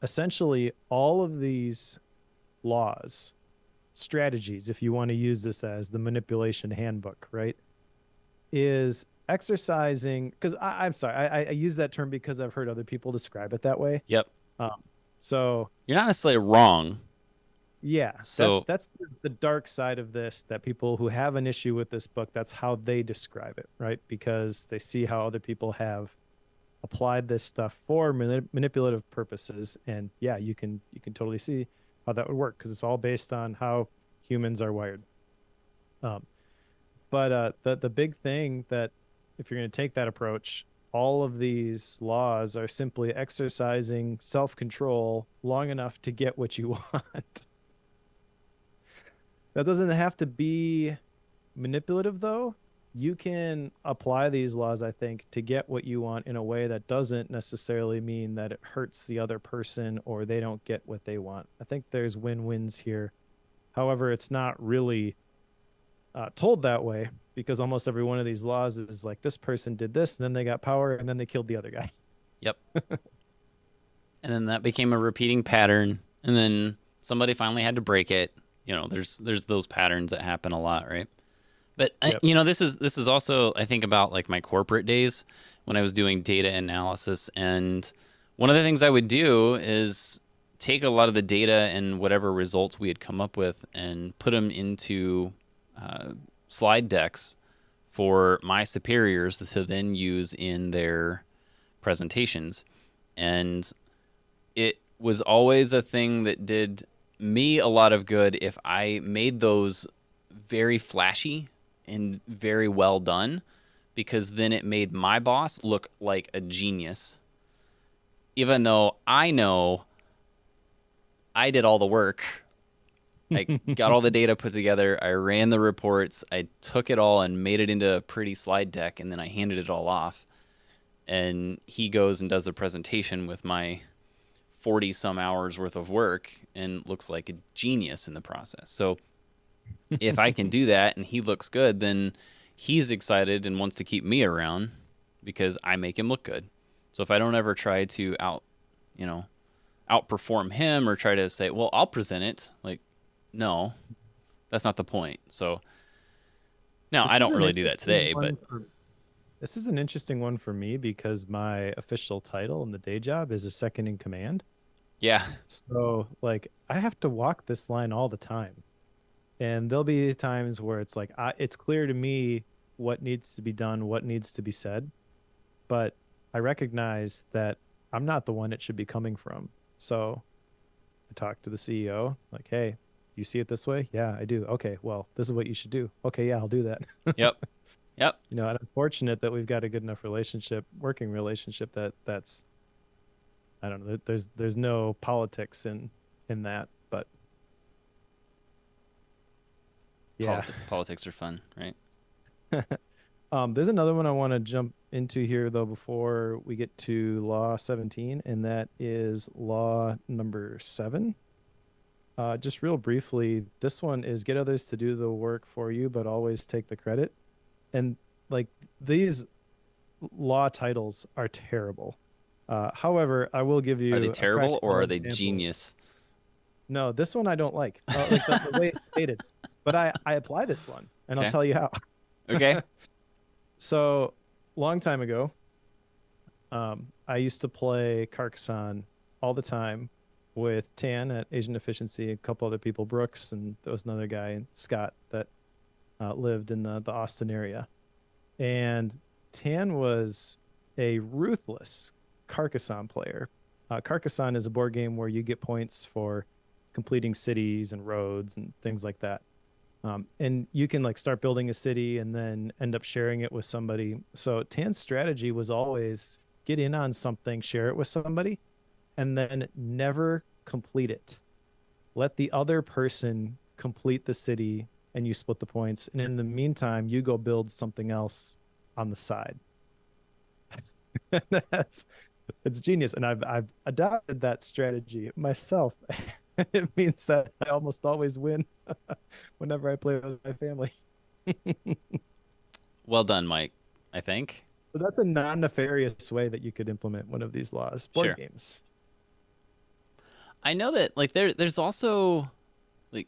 Essentially, all of these laws, strategies, if you want to use this as the manipulation handbook, right, is exercising. Because I'm sorry, I use that term because I've heard other people describe it that way. Yep. Um, so You're not necessarily wrong. yeah, that's So, the dark side of this, that people who have an issue with this book, that's how they describe it, right? Because they see how other people have applied this stuff for manipulative purposes, and yeah, you can totally see how that would work because it's all based on how humans are wired. Um, but the big thing that, if you're going to take that approach, all of these laws are simply exercising self-control long enough to get what you want. That doesn't have to be manipulative, though. You can apply these laws, I think, to get what you want in a way that doesn't necessarily mean that it hurts the other person or they don't get what they want. I think there's win-wins here. However, it's not really told that way because almost every one of these laws is like, this person did this, and then they got power, and then they killed the other guy. yep. And then that became a repeating pattern, and then somebody finally had to break it. There's those patterns that happen a lot, right? But Yep. this is also, I think, about like my corporate days when I was doing data analysis, and one of the things I would do is take a lot of the data and whatever results we had come up with and put them into slide decks for my superiors to then use in their presentations. And it was always a thing that did me a lot of good if I made those very flashy and very well done, because then it made my boss look like a genius, even though I know I did all the work. I got all the data put together. I ran the reports. I took it all and made it into a pretty slide deck, and then I handed it all off. And he goes and does the presentation with my 40 some hours worth of work and looks like a genius in the process. So if I can do that and he looks good, then he's excited and wants to keep me around because I make him look good. So if I don't ever try to outperform him or try to say, well, I'll present it, like, no, that's not the point. So now This I is don't an really do that interesting today, but one for This is an interesting one for me because my official title in the day job is a second in command. yeah, So, like, I have to walk this line all the time. And there'll be times where it's like, it's clear to me what needs to be done, what needs to be said. But I recognize that I'm not the one it should be coming from. So I talk to the CEO, like, hey, do you see it this way? Yeah, I do. Okay, well, this is what you should do. Okay, yeah, I'll do that. yep, yep. And I'm fortunate that we've got a good enough working relationship that's, I don't know, there's no politics in that, but yeah. Politics are fun, right? There's another one I want to jump into here though before we get to law 17, and that is law number 7. Just real briefly, this one is get others to do the work for you, but always take the credit. And like, these law titles are terrible. However, I will give Are they you a terrible or practical are they example. genius? No, this one I don't like. Like the way it's stated, but I apply this one, and I'll Okay. tell you how. Okay. So, long time ago, I used to play Carcassonne all the time with Tan at Asian Efficiency, a couple other people, Brooks, and there was another guy, Scott, that lived in the Austin area. And Tan was a ruthless Carcassonne player. Carcassonne is a board game where you get points for completing cities and roads and things like that. And you can like start building a city and then end up sharing it with somebody. So Tan's strategy was always get in on something, share it with somebody, and then never complete it. Let the other person complete the city and you split the points. And in the meantime, you go build something else on the side. That's it's genius. And I've adopted that strategy myself. It means that I almost always win whenever I play with my family. Well done, Mike, I think. So that's a non-nefarious way that you could implement one of these laws. Board Sure. games. I know that like there's also like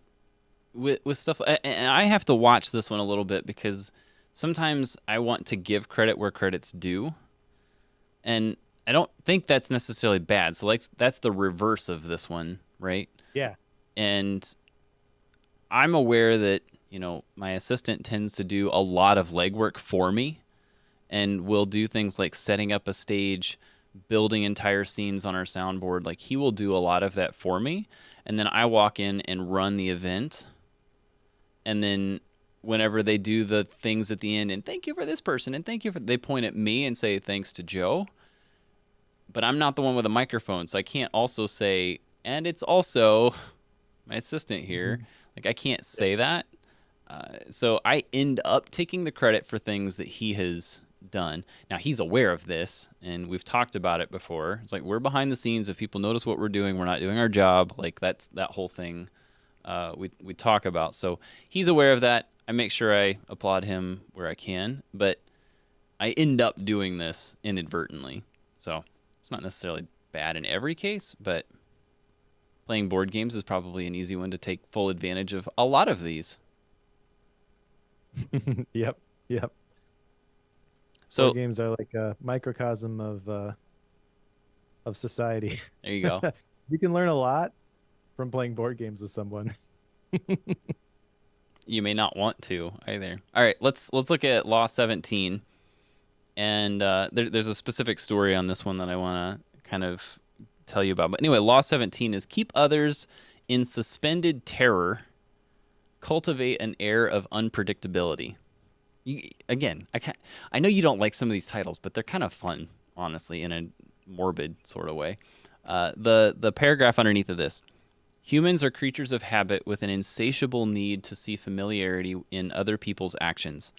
with stuff, and I have to watch this one a little bit because sometimes I want to give credit where credit's due, and I don't think that's necessarily bad. So like that's the reverse of this one, right? Yeah. And I'm aware that, my assistant tends to do a lot of legwork for me and will do things like setting up a stage, building entire scenes on our soundboard. Like he will do a lot of that for me. And then I walk in and run the event. And then whenever they do the things at the end and thank you for this person and thank you for, they point at me and say thanks to Joe. But I'm not the one with a microphone. So I can't also say, and it's also my assistant here. Mm-hmm. Like I can't say that. So I end up taking the credit for things that he has done. Now he's aware of this and we've talked about it before. It's like we're behind the scenes. If people notice what we're doing, we're not doing our job. Like that's that whole thing we talk about. So he's aware of that. I make sure I applaud him where I can, but I end up doing this inadvertently. So it's not necessarily bad in every case, but playing board games is probably an easy one to take full advantage of a lot of these. Yep. So board games are like a microcosm of society. There you go. You can learn a lot from playing board games with someone. You may not want to either. All right, let's look at Law 17, and there's a specific story on this one that I want to kind of tell you about. But anyway, Law 17 is keep others in suspended terror, cultivate an air of unpredictability. I know you don't like some of these titles, but they're kind of fun, honestly, in a morbid sort of way. The paragraph underneath of this: humans are creatures of habit with an insatiable need to see familiarity in other people's actions.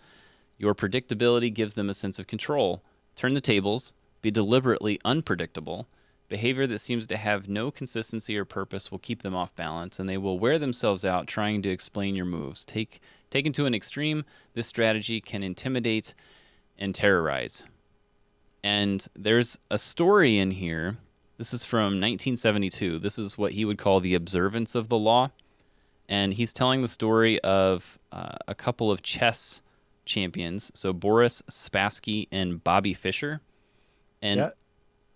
Your predictability gives them a sense of control. Turn the tables, be deliberately unpredictable. Behavior that seems to have no consistency or purpose will keep them off balance, and they will wear themselves out trying to explain your moves. Taken to an extreme, this strategy can intimidate and terrorize. And there's a story in here. This is from 1972. This is what he would call the observance of the law. And he's telling the story of a couple of chess champions, so Boris Spassky and Bobby Fischer. And yeah.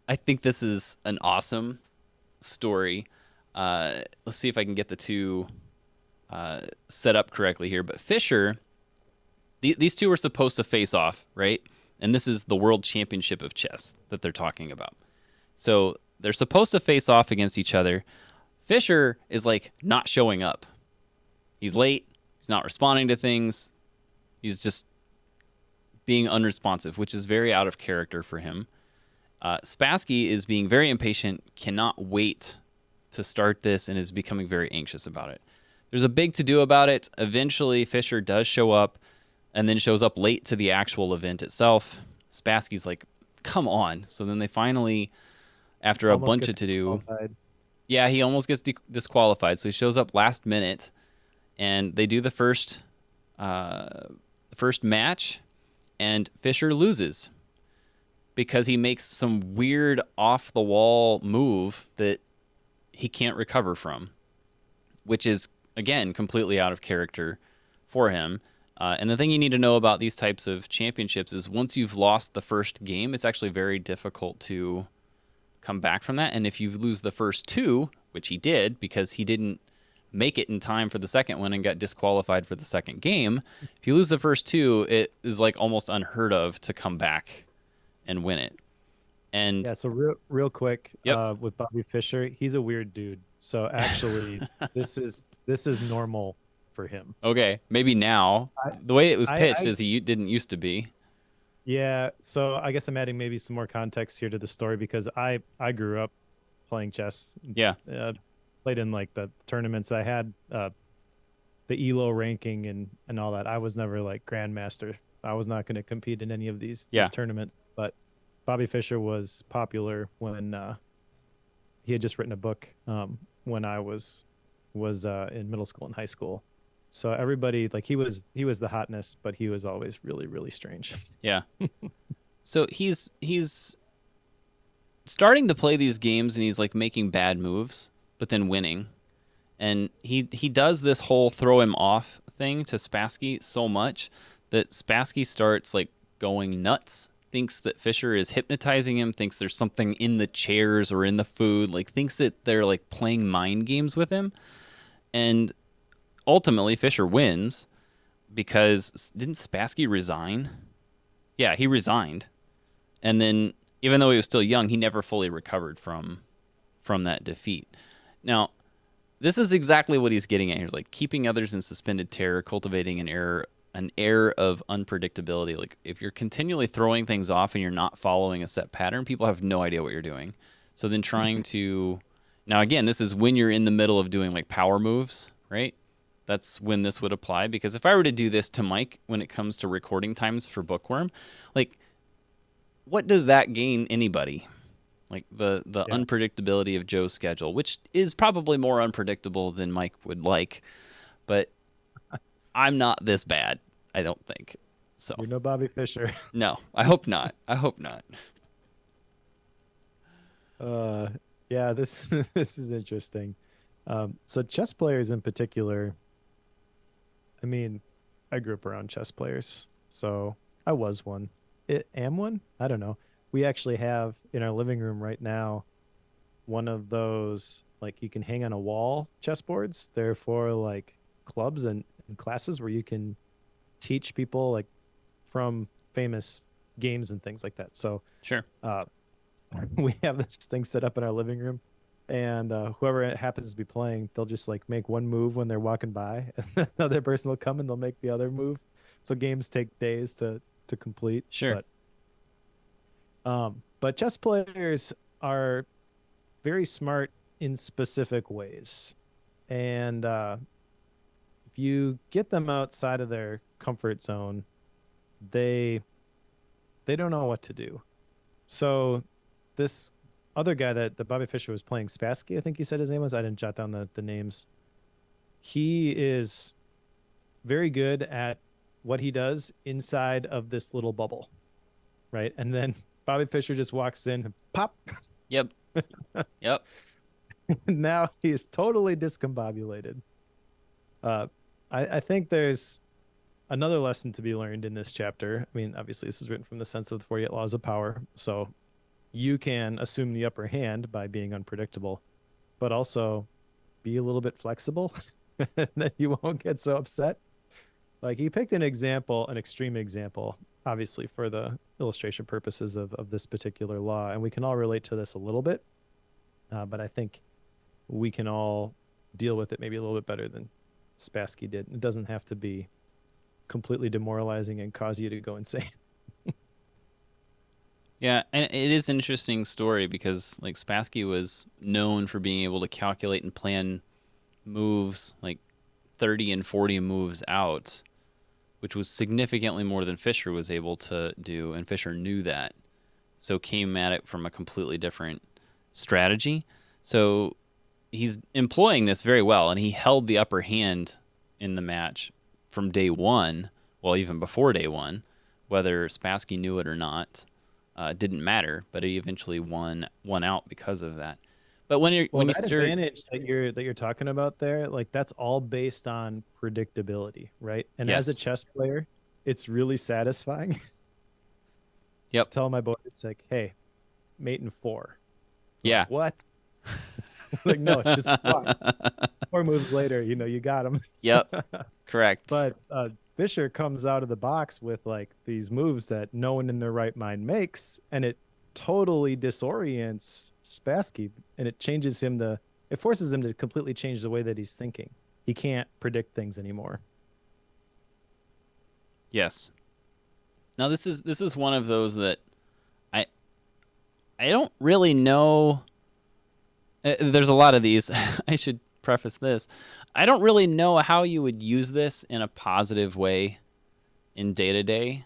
I think this is an awesome story. Let's see if I can get the two set up correctly here. But Fischer, these two were supposed to face off, right? And this is the World Championship of Chess that they're talking about. So they're supposed to face off against each other. Fischer is like not showing up. He's late. He's not responding to things. He's just being unresponsive, which is very out of character for him. Spassky is being very impatient, cannot wait to start this, and is becoming very anxious about it. There's a big to-do about it. Eventually, Fischer does show up and then shows up late to the actual event itself. Spassky's like, come on. So then they finally, after a bunch of to-do... Yeah, he almost gets disqualified. So he shows up last minute, and they do the first match, and Fischer loses because he makes some weird off-the-wall move that he can't recover from, which is, again, completely out of character for him. And the thing you need to know about these types of championships is once you've lost the first game, it's actually very difficult to come back from that. And if you lose the first two, which he did because he didn't make it in time for the second one and got disqualified for the second game. If you lose the first two, it is like almost unheard of to come back and win it. And Yeah, so real quick, yep, with Bobby Fischer, he's a weird dude. So actually, this is normal for him. okay, maybe now I, the way it was pitched I is he didn't used to be. yeah. So I guess I'm adding maybe some more context here to the story because I grew up playing chess, Yeah, played in like the tournaments. I had the ELO ranking and all that. I was never like grandmaster. I was not going to compete in any of these yeah, tournaments. But Bobby Fischer was popular when he had just written a book when I was in middle school and high school. So everybody like he was the hotness, but he was always really really strange. yeah. So he's starting to play these games and he's like making bad moves, but then winning. And he does this whole throw him off thing to Spassky so much that Spassky starts like going nuts, thinks that Fischer is hypnotizing him, thinks there's something in the chairs or in the food, like thinks that they're like playing mind games with him. And ultimately Fischer wins because didn't Spassky resign? Yeah, he resigned. And then even though he was still young, he never fully recovered from that defeat. Now, this is exactly what he's getting at. He's like keeping others in suspended terror, cultivating an air of unpredictability. Like if you're continually throwing things off and you're not following a set pattern, people have no idea what you're doing. So then trying to now again, this is when you're in the middle of doing like power moves, right? That's when this would apply because if I were to do this to Mike when it comes to recording times for Bookworm, like what does that gain anybody? Like the Yeah. unpredictability of Joe's schedule, which is probably more unpredictable than Mike would like, but I'm not this bad, I don't think. So, You're no Bobby Fischer. no, I hope not. I hope not. Uh, yeah, this this is interesting. So chess players in particular, I mean, I grew up around chess players, so I was one. Am one? I don't know. We actually have in our living room right now one of those like you can hang on a wall chessboards. They're for like clubs and classes where you can teach people like from famous games and things like that. So Sure. uh, we have this thing set up in our living room, and whoever happens to be playing, they'll just like make one move when they're walking by, and another person will come and they'll make the other move. So games take days to complete, Sure. but chess players are very smart in specific ways, and if you get them outside of their comfort zone, they they don't know what to do. So this other guy that Bobby Fischer was playing, Spassky, I think you said his name was. I didn't jot down the names. He is very good at what he does inside of this little bubble, right? And then Bobby Fischer just walks in, and pop. Yep. Yep. Now he is totally discombobulated. Uh, I think there's another lesson to be learned in this chapter. I mean, obviously, this is written from the sense of the 48 laws of power. So you can assume the upper hand by being unpredictable, but also be a little bit flexible and then you won't get so upset. Like he picked an example, an extreme example, obviously for the illustration purposes of this particular law. And we can all relate to this a little bit. But I think we can all deal with it maybe a little bit better than Spassky did. It doesn't have to be completely demoralizing and cause you to go insane. Yeah, and it is an interesting story because like Spassky was known for being able to calculate and plan moves like 30 and 40 moves out, which was significantly more than Fischer was able to do, and Fischer knew that. So came at it from a completely different strategy. So he's employing this very well, and he held the upper hand in the match from day one, well, even before day one, whether Spassky knew it or not. Didn't matter, but he eventually won out because of that. But when you're Well, when you that start, advantage that you're talking about there, like that's all based on predictability, right? And as a yes, chess player, it's really satisfying to yep, tell my boys like, "Hey, mate in four." They're yeah, like, what? Like, no, just block. 4 moves later, you got him. Yep, correct. But Fisher comes out of the box with like these moves that no one in their right mind makes, and it totally disorients Spassky, and it forces him to completely change the way that he's thinking. He can't predict things anymore. Yes. Now this is one of those that I I don't really know. There's a lot of these. I should preface this. I don't really know how you would use this in a positive way in day to day.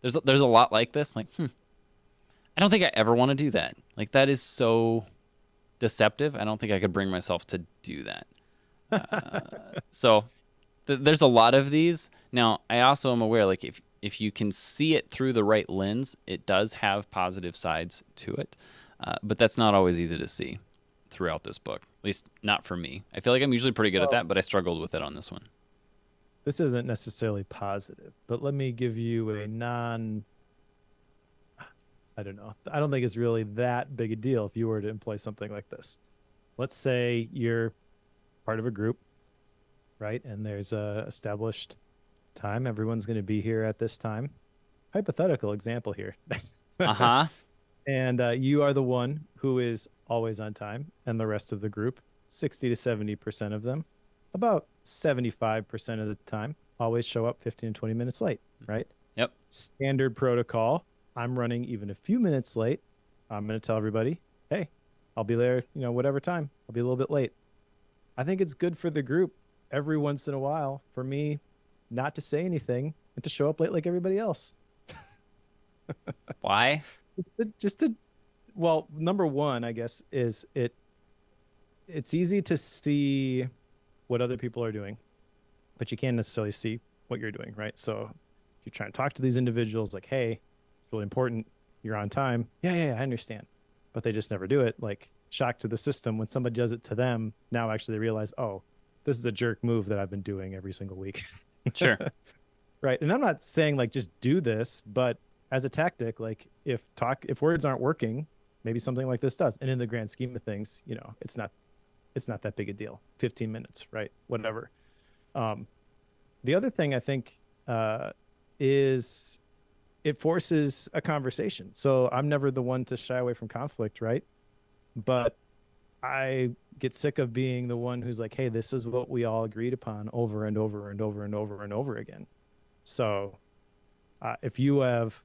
There's a lot like this. Like, I don't think I ever want to do that. Like that is so deceptive. I don't think I could bring myself to do that. So there's a lot of these. Now, I also am aware, like if you can see it through the right lens, it does have positive sides to it. But that's not always easy to see throughout this book. At least not for me. I feel like I'm usually pretty good at that, but I struggled with it on this one. This isn't necessarily positive, but let me give you I don't know. I don't think it's really that big a deal if you were to employ something like this. Let's say you're part of a group, right? And there's a established time. Everyone's going to be here at this time. Hypothetical example here. Uh-huh. And you are the one who is always on time, and the rest of the group, 60 to 70% of them, about 75% of the time, always show up 15 to 20 minutes late, right? Yep. Standard protocol. I'm running even a few minutes late. I'm going to tell everybody, hey, I'll be there, whatever time. I'll be a little bit late. I think it's good for the group every once in a while for me not to say anything and to show up late like everybody else. Why? Well, number one, I guess, is it's easy to see what other people are doing, but you can't necessarily see what you're doing, right? So if you're trying to talk to these individuals like, hey, it's really important, you're on time. Yeah, I understand. But they just never do it. Like, shock to the system when somebody does it to them, now actually they realize, oh, this is a jerk move that I've been doing every single week. Sure. Right. And I'm not saying like just do this, but as a tactic, like if words aren't working, maybe something like this does. And in the grand scheme of things, it's not that big a deal. 15 minutes, right? Whatever. The other thing I think is it forces a conversation. So I'm never the one to shy away from conflict, right? But I get sick of being the one who's like, hey, this is what we all agreed upon over and over and over and over and over again. So if you have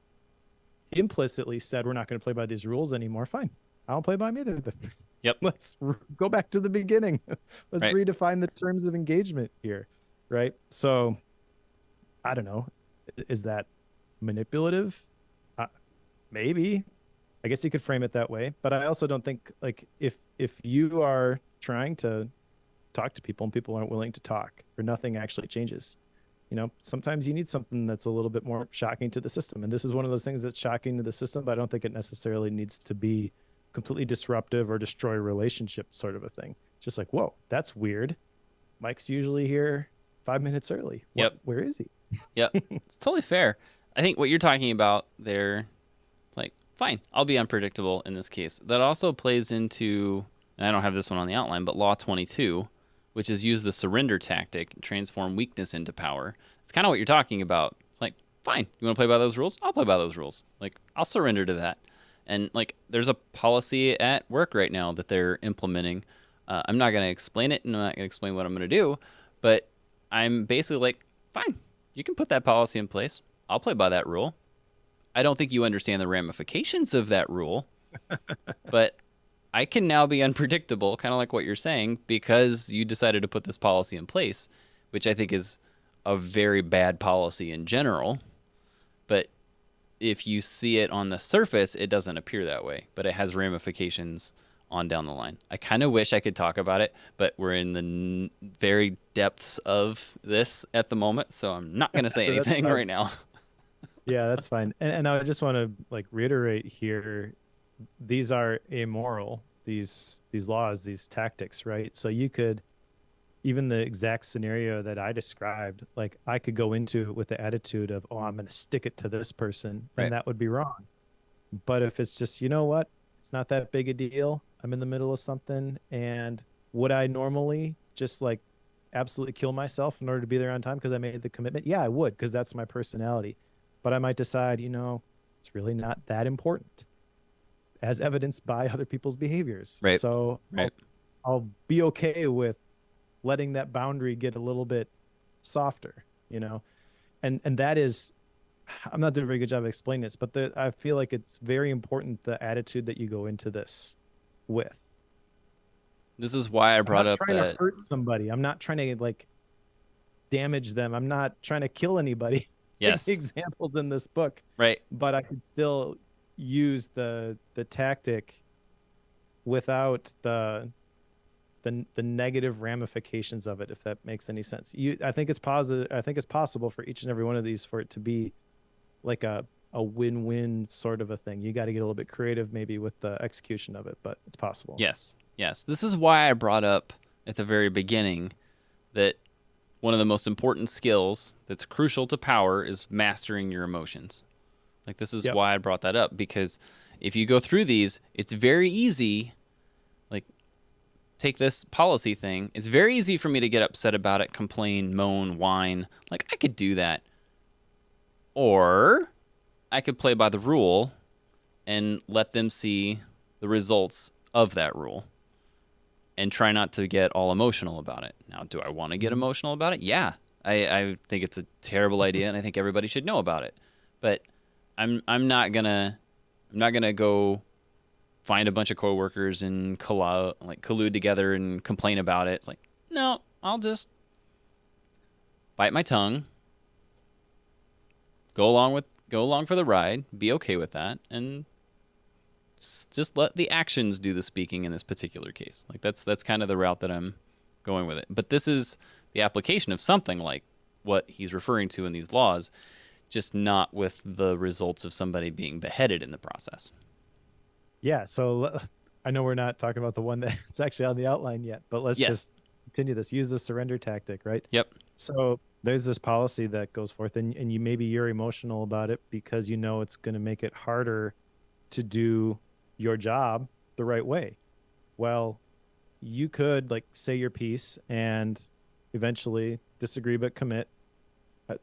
implicitly said we're not going to play by these rules anymore, fine. I don't play by them either. Yep. Let's go back to the beginning. Let's Right. redefine the terms of engagement here, right? So I don't know. Is that manipulative? Maybe. I guess you could frame it that way, but I also don't think like if you are trying to talk to people and people aren't willing to talk or nothing actually changes, sometimes you need something that's a little bit more shocking to the system. And this is one of those things that's shocking to the system, but I don't think it necessarily needs to be completely disruptive or destroy a relationship sort of a thing. Just like, whoa, that's weird. Mike's usually here 5 minutes early. Yep. Where is he? Yep. It's totally fair. I think what you're talking about there, like, fine, I'll be unpredictable in this case. That also plays into, and I don't have this one on the outline, but Law 22, which is use the surrender tactic, transform weakness into power. It's kind of what you're talking about. It's like, fine, you want to play by those rules? I'll play by those rules. Like, I'll surrender to that. And, like, there's a policy at work right now that they're implementing. I'm not going to explain it, and I'm not going to explain what I'm going to do, but I'm basically like, fine, you can put that policy in place. I'll play by that rule. I don't think you understand the ramifications of that rule, but I can now be unpredictable, kind of like what you're saying, because you decided to put this policy in place, which I think is a very bad policy in general. But if you see it on the surface, it doesn't appear that way, but it has ramifications on down the line. I kind of wish I could talk about it, but we're in the very depths of this at the moment, so I'm not going to say anything right now. Yeah, that's fine. And I just want to like reiterate here, these are amoral, these laws, these tactics, right? So you could, even the exact scenario that I described, like I could go into it with the attitude of, oh, I'm going to stick it to this person, Right. and that would be wrong. But if it's just, you know what, it's not that big a deal. I'm in the middle of something, and would I normally just like absolutely kill myself in order to be there on time because I made the commitment? Yeah, I would, because that's my personality. But I might decide, it's really not that important, as evidenced by other people's behaviors. Right. So Right. I'll be okay with letting that boundary get a little bit softer, and that is, I'm not doing a very good job of explaining this, but I feel like it's very important, the attitude that you go into this with. This is why I I'm brought not up trying to that. hurt somebody. I'm not trying to like damage them. I'm not trying to kill anybody, like the Yes. examples in this book, Right. but I could still use the tactic without the negative ramifications of it, if that makes any sense. I think it's positive. I think it's possible for each and every one of these for it to be like a win-win sort of a thing. You got to get a little bit creative maybe with the execution of it, but it's possible. Yes. Yes. This is why I brought up at the very beginning that one of the most important skills that's crucial to power is mastering your emotions. Like, this is Yep. why I brought that up, because if you go through these, it's very easy. Like, take this policy thing. It's very easy for me to get upset about it, complain, moan, whine. Like, I could do that. Or I could play by the rule and let them see the results of that rule and try not to get all emotional about it. Now, do I want to get emotional about it? Yeah. I think it's a terrible idea, and I think everybody should know about it. But I'm not gonna go find a bunch of coworkers and collude together and complain about it. It's like, no, I'll just bite my tongue, go along for the ride, be okay with that, and just let the actions do the speaking in this particular case. Like, that's kind of the route that I'm going with it. But this is the application of something like what he's referring to in these laws, just not with the results of somebody being beheaded in the process. Yeah. So I know we're not talking about the one that's actually on the outline yet, but let's Yes. just continue this. Use the surrender tactic, right? Yep. So there's this policy that goes forth, and you're emotional about it because it's going to make it harder to do your job the right way. Well, you could like say your piece and eventually disagree but commit.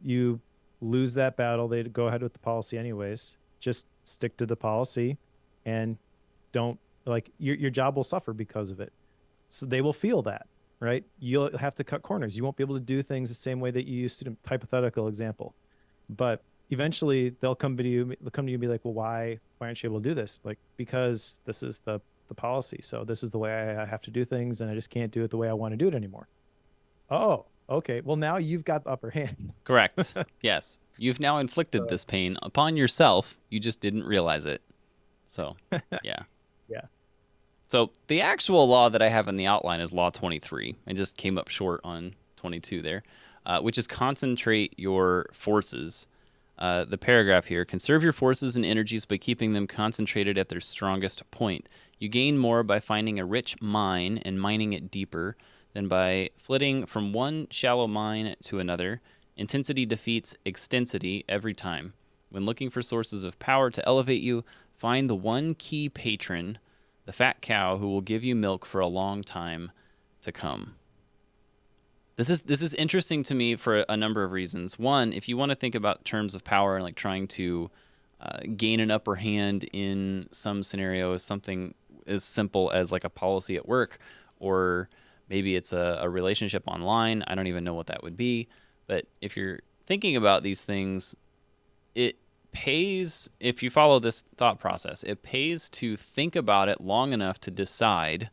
You lose that battle, they go ahead with the policy anyways. Just stick to the policy and don't, like, your job will suffer because of it. So they will feel that, right? You'll have to cut corners. You won't be able to do things the same way that you used to. Hypothetical example, but eventually they'll come to you. They'll come to you and be like, "Well, why aren't you able to do this?" Like, because this is the policy. So this is the way I have to do things, and I just can't do it the way I want to do it anymore. Oh, okay. Well, now you've got the upper hand. Correct. Yes. You've now inflicted this pain upon yourself. You just didn't realize it. So, yeah. Yeah. So the actual law that I have in the outline is Law 23. I just came up short on 22 there, which is concentrate your forces. The paragraph here: conserve your forces and energies by keeping them concentrated at their strongest point. You gain more by finding a rich mine and mining it deeper than by flitting from one shallow mine to another. Intensity defeats extensity every time. When looking for sources of power to elevate you, find the one key patron, the fat cow who will give you milk for a long time to come. This is interesting to me for a number of reasons. One, if you want to think about terms of power and like trying to gain an upper hand in some scenario, as something as simple as like a policy at work, or maybe it's a relationship online. I don't even know what that would be. But if you're thinking about these things, it pays, if you follow this thought process, it pays to think about it long enough to decide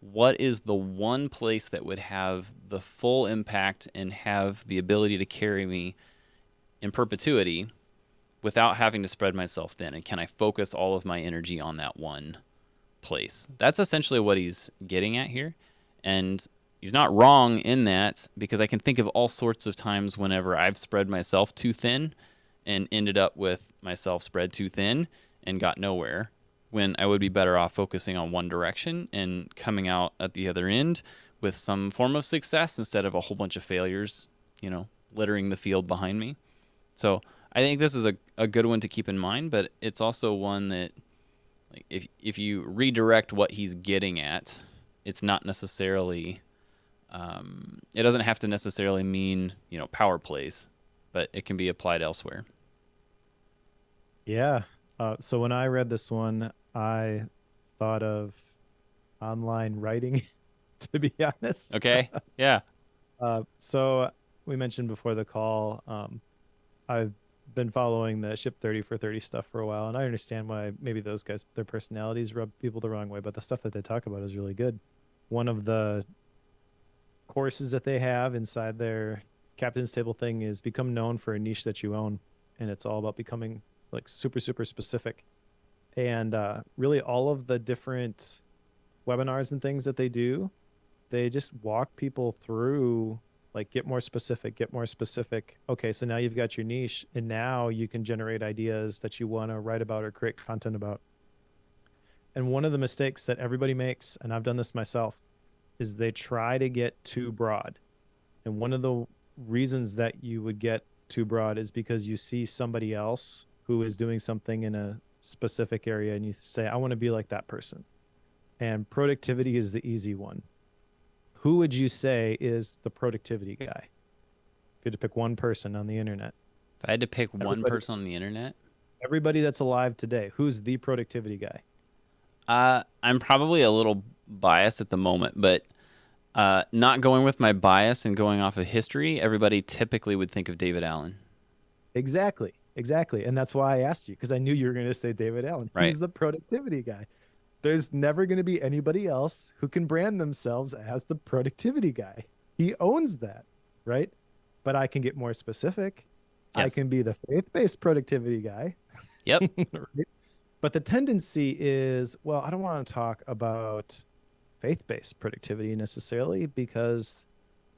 what is the one place that would have the full impact and have the ability to carry me in perpetuity without having to spread myself thin. And can I focus all of my energy on that one place? That's essentially what he's getting at here. And he's not wrong in that, because I can think of all sorts of times whenever I've spread myself too thin and ended up with myself spread too thin and got nowhere, when I would be better off focusing on one direction and coming out at the other end with some form of success instead of a whole bunch of failures, littering the field behind me. So I think this is a good one to keep in mind, but it's also one that, like if you redirect what he's getting at, it's not necessarily it doesn't have to necessarily mean, power plays, but it can be applied elsewhere. Yeah. So when I read this one, I thought of online writing, to be honest. Okay. Yeah. So we mentioned before the call, I've been following the Ship 30 for 30 stuff for a while, and I understand why maybe those guys, their personalities rub people the wrong way, but the stuff that they talk about is really good. One of the courses that they have inside their captain's table thing is become known for a niche that you own, and it's all about becoming like super, super specific. And really, all of the different webinars and things that they do, they just walk people through like get more specific, get more specific. Okay, so now you've got your niche, and now you can generate ideas that you want to write about or create content about. And one of the mistakes that everybody makes, and I've done this myself, is they try to get too broad. And one of the reasons that you would get too broad is because you see somebody else who is doing something in a specific area and you say, I want to be like that person. And productivity is the easy one. Who would you say is the productivity guy? If you had to pick one person on the internet. If I had to pick one person on the internet, everybody that's alive today, who's the productivity guy? I'm probably a little biased at the moment, but not going with my bias and going off of history, everybody typically would think of David Allen. Exactly. And that's why I asked you, because I knew you were going to say David Allen. Right. He's the productivity guy. There's never going to be anybody else who can brand themselves as the productivity guy. He owns that, right? But I can get more specific. Yes. I can be the faith-based productivity guy. Yep. Right? But the tendency is, well, I don't want to talk about faith-based productivity necessarily because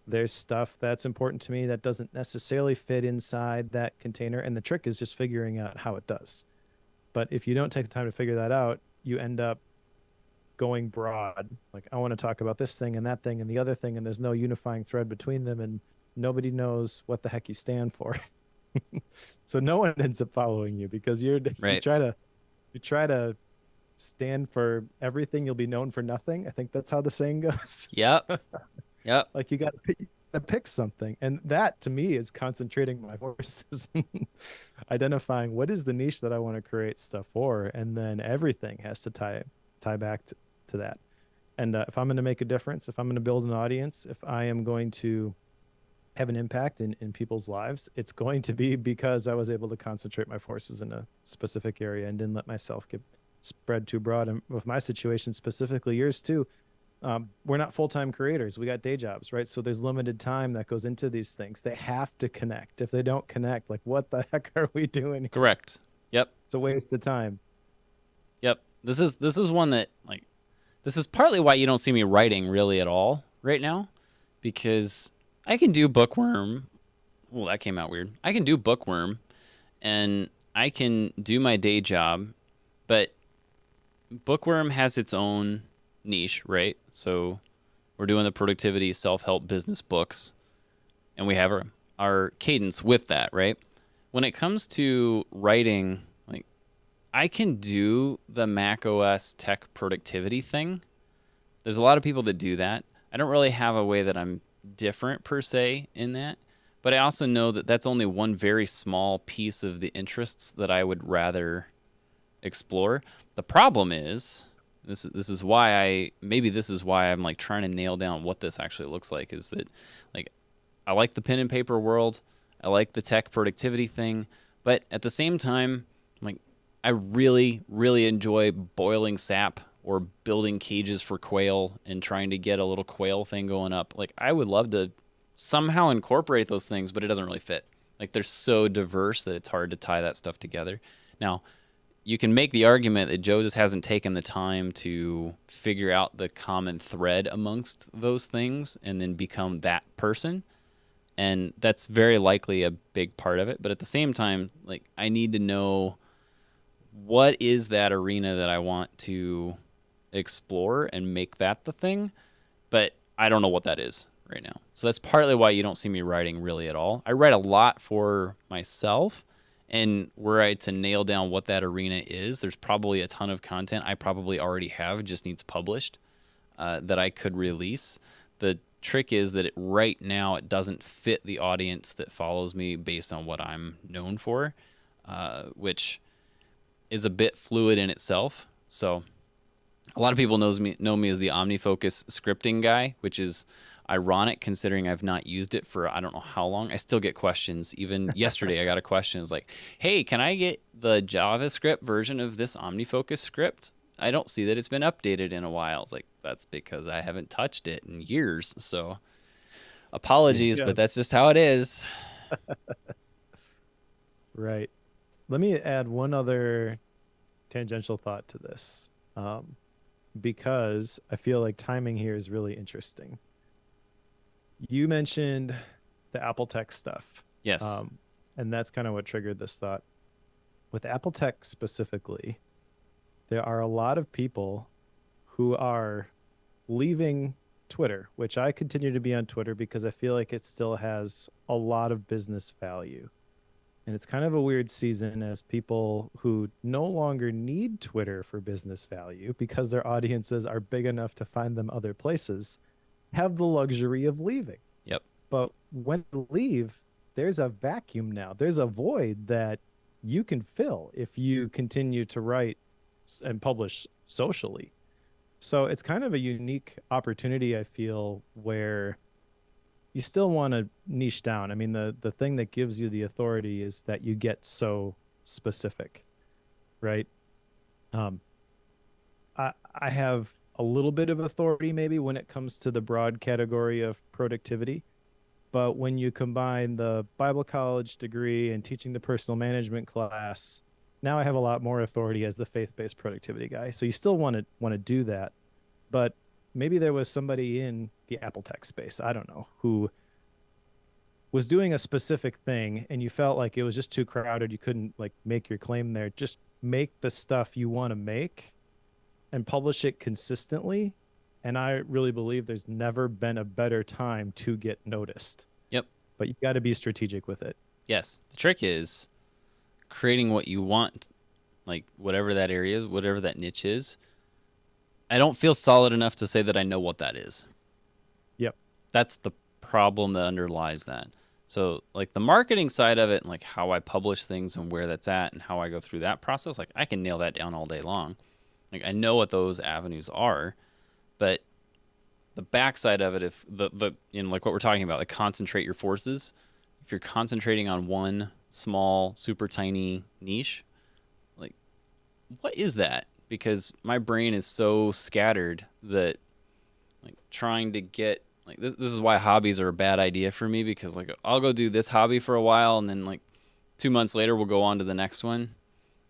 there's stuff that's important to me that doesn't necessarily fit inside that container. And the trick is just figuring out how it does. But if you don't take the time to figure that out, you end up going broad. Like, I want to talk about this thing and that thing and the other thing, and there's no unifying thread between them, and nobody knows what the heck you stand for. So no one ends up following you because right. you try to stand for everything, you'll be known for nothing. I think that's how the saying goes. Yep. Like you got to pick something, and that to me is concentrating my forces, identifying what is the niche that I want to create stuff for, and then everything has to tie back to that. And if I'm going to make a difference, if I'm going to build an audience, if I am going to have an impact in people's lives, it's going to be because I was able to concentrate my forces in a specific area and didn't let myself get spread too broad. And with my situation, specifically yours too, we're not full-time creators. We got day jobs, right? So there's limited time that goes into these things. They have to connect. If they don't connect, like, what the heck are we doing? Correct. Yep. It's a waste of time. Yep. This is one that, like, this is partly why you don't see me writing really at all right now, because I can do Bookworm. Well, that came out weird. I can do Bookworm, and I can do my day job, but Bookworm has its own niche, right? So we're doing the productivity, self-help business books, and we have our cadence with that, right? When it comes to writing, like, I can do the Mac OS tech productivity thing. There's a lot of people that do that. I don't really have a way that I'm different per se in that, but I also know that that's only one very small piece of the interests that I would rather explore. The problem is, this is why I'm like trying to nail down what this actually looks like, is that, like, I like the pen and paper world, I like the tech productivity thing, but at the same time, like, I really, really enjoy boiling sap or building cages for quail and trying to get a little quail thing going up. Like, I would love to somehow incorporate those things, but it doesn't really fit. Like, they're so diverse that it's hard to tie that stuff together. Now, you can make the argument that Joe just hasn't taken the time to figure out the common thread amongst those things and then become that person. And that's very likely a big part of it. But at the same time, like, I need to know what is that arena that I want to explore and make that the thing. But I don't know what that is right now. So that's partly why you don't see me writing really at all. I write a lot for myself, And were I to nail down what that arena is, there's probably a ton of content I probably already have, it just needs published, that I could release. The trick is that right now it doesn't fit the audience that follows me based on what I'm known for, which is a bit fluid in itself. So a lot of people know me as the OmniFocus scripting guy, which is ironic considering I've not used it for I don't know how long. I still get questions. Even yesterday I got a question. It's like, hey, can I get the JavaScript version of this OmniFocus script? I don't see that it's been updated in a while. It's like, that's because I haven't touched it in years. So apologies, Yeah. but that's just how it is. Right. Let me add one other tangential thought to this, because I feel like timing here is really interesting. You mentioned the Apple Tech stuff, Yes. and that's kind of what triggered this thought. With Apple Tech specifically, there are a lot of people who are leaving Twitter, which I continue to be on Twitter because I feel like it still has a lot of business value. And it's kind of a weird season as people who no longer need Twitter for business value because their audiences are big enough to find them other places have the luxury of leaving. Yep. But when they leave, there's a vacuum now. There's a void that you can fill if you continue to write and publish socially. So it's kind of a unique opportunity, I feel, where you still want to niche down. I mean, the thing that gives you the authority is that you get so specific, right? Um, I have a little bit of authority maybe when it comes to the broad category of productivity, but when you combine the Bible college degree and teaching the personal management class, now I have a lot more authority as the faith-based productivity guy. So you still want to do that, but maybe there was somebody in the Apple Tech space, I don't know, who was doing a specific thing and you felt like it was just too crowded, you couldn't like make your claim there. Just make the stuff you want to make and publish it consistently. And I really believe there's never been a better time to get noticed. Yep. But you got to be strategic with it. Yes. The trick is creating what you want, like whatever that area is, whatever that niche is. I don't feel solid enough to say that I know what that is. Yep. That's the problem that underlies that. So like the marketing side of it and like how I publish things and where that's at and how I go through that process, like I can nail that down all day long. Like I know what those avenues are, but the backside of it, if the like what we're talking about, like concentrate your forces. If you're concentrating on one small, super tiny niche, like what is that? Because my brain is so scattered that like trying to get like this is why hobbies are a bad idea for me, because like I'll go do this hobby for a while and then like 2 months later we'll go on to the next one.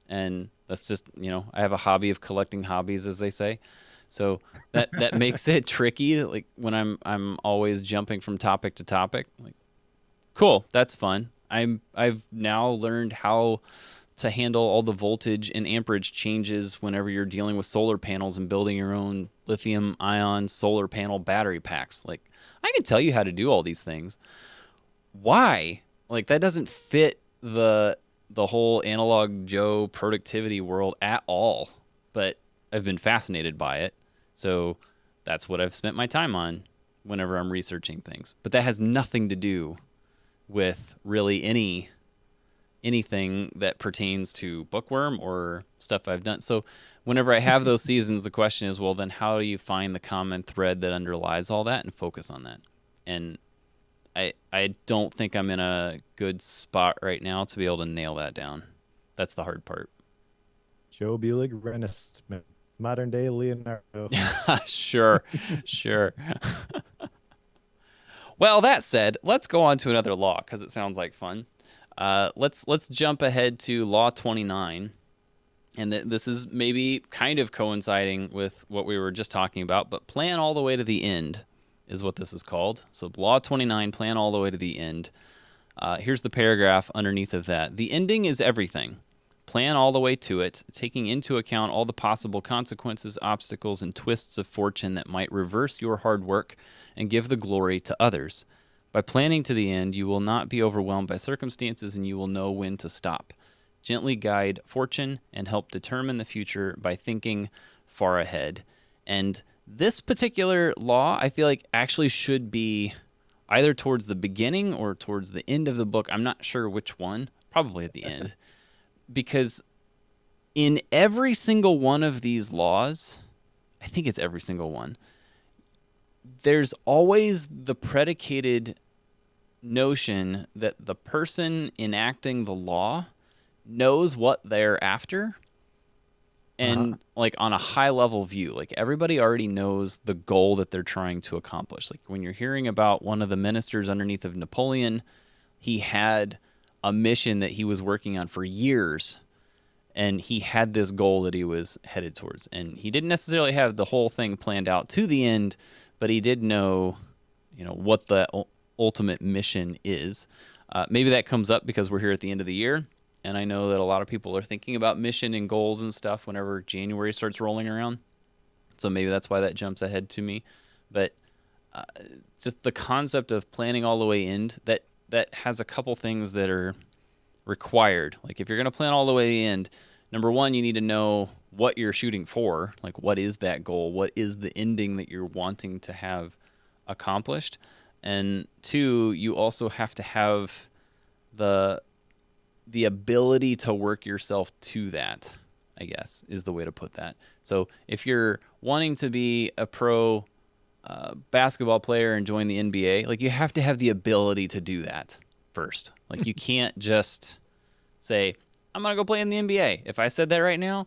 And that's just, I have a hobby of collecting hobbies, as they say. So that makes it tricky. Like when I'm always jumping from topic to topic. Like, cool, that's fun. I've now learned how to handle all the voltage and amperage changes whenever you're dealing with solar panels and building your own lithium ion solar panel battery packs. Like I can tell you how to do all these things. Why? Like that doesn't fit the whole analog Joe productivity world at all, but I've been fascinated by it. So that's what I've spent my time on whenever I'm researching things. But that has nothing to do with really anything that pertains to Bookworm or stuff I've done. So whenever I have those seasons, the question is, well, then how do you find the common thread that underlies all that and focus on that? And I don't think I'm in a good spot right now to be able to nail that down. That's the hard part. Joe Bulig, Renaissance man, modern day Leonardo. Sure. Well, that said, let's go on to another law because it sounds like fun. Let's jump ahead to Law 29, and this is maybe kind of coinciding with what we were just talking about, but plan all the way to the end is what this is called. So Law 29, plan all the way to the end. Here's the paragraph underneath of that. The ending is everything. Plan all the way to it, taking into account all the possible consequences, obstacles, and twists of fortune that might reverse your hard work and give the glory to others. By planning to the end, you will not be overwhelmed by circumstances and you will know when to stop. gently guide fortune, and help determine the future by thinking far ahead. And this particular law, I feel like actually should be either towards the beginning or towards the end of the book. I'm not sure which one, probably at the end, because in every single one of these laws, I think it's every single one, there's always the predicated notion that the person enacting the law knows what they're after, and like on a high level view, like everybody already knows the goal that they're trying to accomplish. Like when you're hearing about one of the ministers underneath of Napoleon, he had a mission that he was working on for years, and he had this goal that he was headed towards, and he didn't necessarily have the whole thing planned out to the end, but he did know, what the ultimate mission is. Maybe that comes up because we're here at the end of the year, and I know that a lot of people are thinking about mission and goals and stuff whenever January starts rolling around. So maybe that's why that jumps ahead to me. But just the concept of planning all the way in, that has a couple things that are required. Like if you're going to plan all the way in, number one, you need to know what you're shooting for. Like what is that goal? What is the ending that you're wanting to have accomplished? And two, you also have to have the ability to work yourself to that, I guess, is the way to put that. So if you're wanting to be a pro basketball player and join the NBA, like you have to have the ability to do that first. Like you can't just say, I'm going to go play in the NBA. If I said that right now,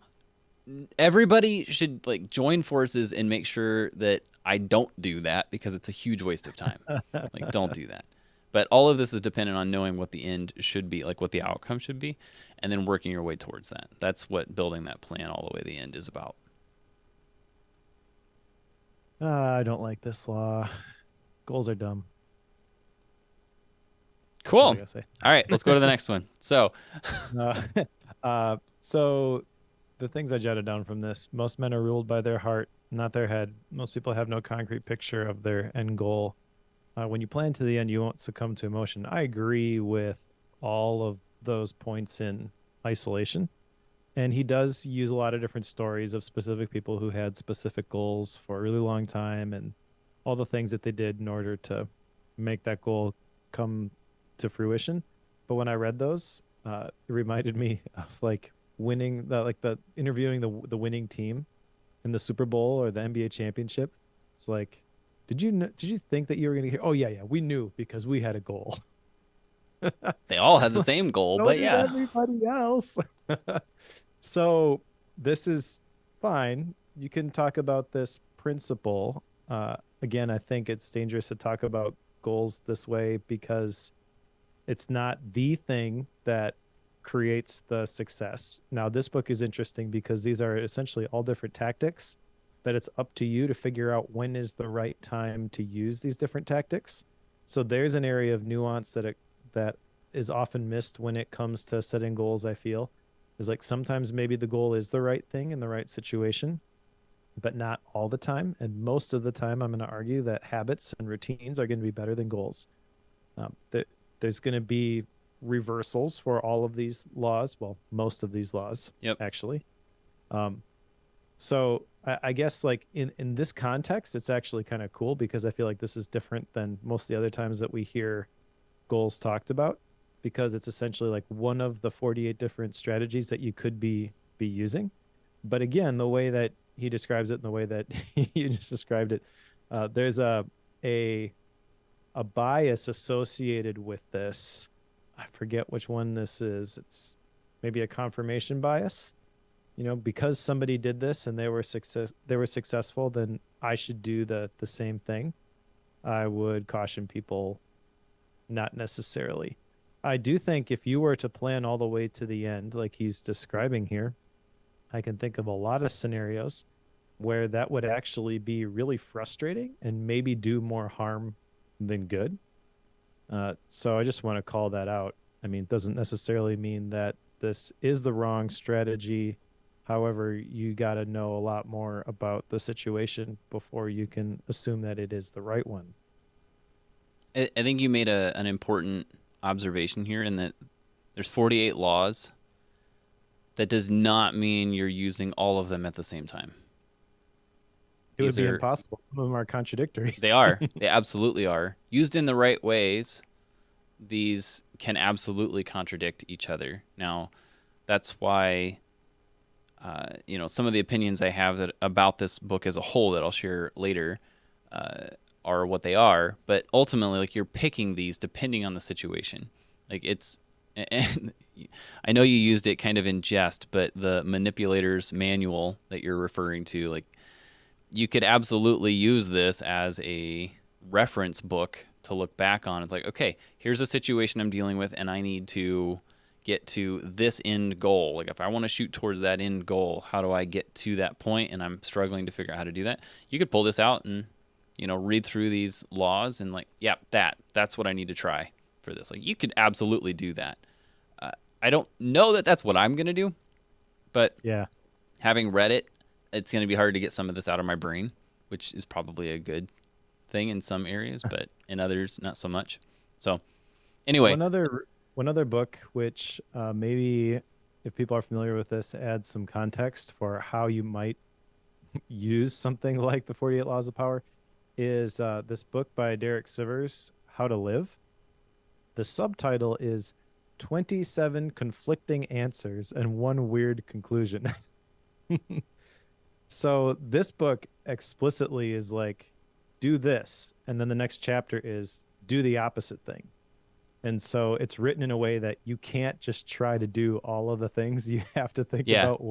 everybody should like join forces and make sure that I don't do that, because it's a huge waste of time. Like don't do that. But all of this is dependent on knowing what the end should be, like what the outcome should be, and then working your way towards that. That's what building that plan all the way to the end is about. I don't like this law. Goals are dumb. Cool. That's all I All gotta say. right, let's go to the next one. So, Uh, so the things I jotted down from this: most men are ruled by their heart, not their head. Most people have no concrete picture of their end goal. When you plan to the end, you won't succumb to emotion. I agree with all of those points in isolation. And he does use a lot of different stories of specific people who had specific goals for a really long time and all the things that they did in order to make that goal come to fruition. But when I read those, it reminded me of like winning the interviewing the winning team in the Super Bowl or the NBA championship. It's like, did you think that you were going to hear? Oh yeah, we knew because we had a goal. they all had the same goal, So but did yeah. everybody else. So this is fine. You can talk about this principle. Again, I think it's dangerous to talk about goals this way because it's not the thing that creates the success. Now, this book is interesting because these are essentially all different tactics that it's up to you to figure out when is the right time to use these different tactics. So there's an area of nuance that is often missed when it comes to setting goals, I feel, is like sometimes maybe the goal is the right thing in the right situation, but not all the time. And most of the time, I'm going to argue that habits and routines are going to be better than goals. There's going to be reversals for all of these laws. Well, most of these laws, Yep. actually. So I guess like in this context, it's actually kind of cool because I feel like this is different than most of the other times that we hear goals talked about, because it's essentially like one of the 48 different strategies that you could be using. But again, the way that he describes it and the way that you just described it, there's a bias associated with this. I forget which one this is. It's maybe a confirmation bias. Because somebody did this and they were successful, then I should do the same thing. I would caution people not necessarily. I do think if you were to plan all the way to the end, like he's describing here, I can think of a lot of scenarios where that would actually be really frustrating and maybe do more harm than good. So I just want to call that out. I mean, it doesn't necessarily mean that this is the wrong strategy. However, you got to know a lot more about the situation before you can assume that it is the right one. I think you made an important observation here in that there's 48 laws, That does not mean you're using all of them at the same time. It would These be are, impossible. Some of them are contradictory. they are, they absolutely are. Used in the right ways, these can absolutely contradict each other. Now, that's why, some of the opinions I have about this book as a whole that I'll share later uh, are what they are. But ultimately, like, you're picking these depending on the situation. Like, and I know you used it kind of in jest, but the manipulator's manual that you're referring to, like, you could absolutely use this as a reference book to look back on. It's like, okay, here's a situation I'm dealing with, and I need to get to this end goal. Like, if I want to shoot towards that end goal, how do I get to that point? And I'm struggling to figure out how to do that. You could pull this out and, read through these laws and, like, yeah, that's what I need to try for this. Like, you could absolutely do that. I don't know that that's what I'm going to do, but Yeah. having read it, it's going to be hard to get some of this out of my brain, which is probably a good thing in some areas, but in others, not so much. So, anyway, One other book, which maybe if people are familiar with this, adds some context for how you might use something like the 48 Laws of Power, is this book by Derek Sivers, How to Live. The subtitle is 27 Conflicting Answers and One Weird Conclusion. So this book explicitly is like, do this. And then the next chapter is do the opposite thing. And so it's written in a way that you can't just try to do all of the things. You have to think yeah, about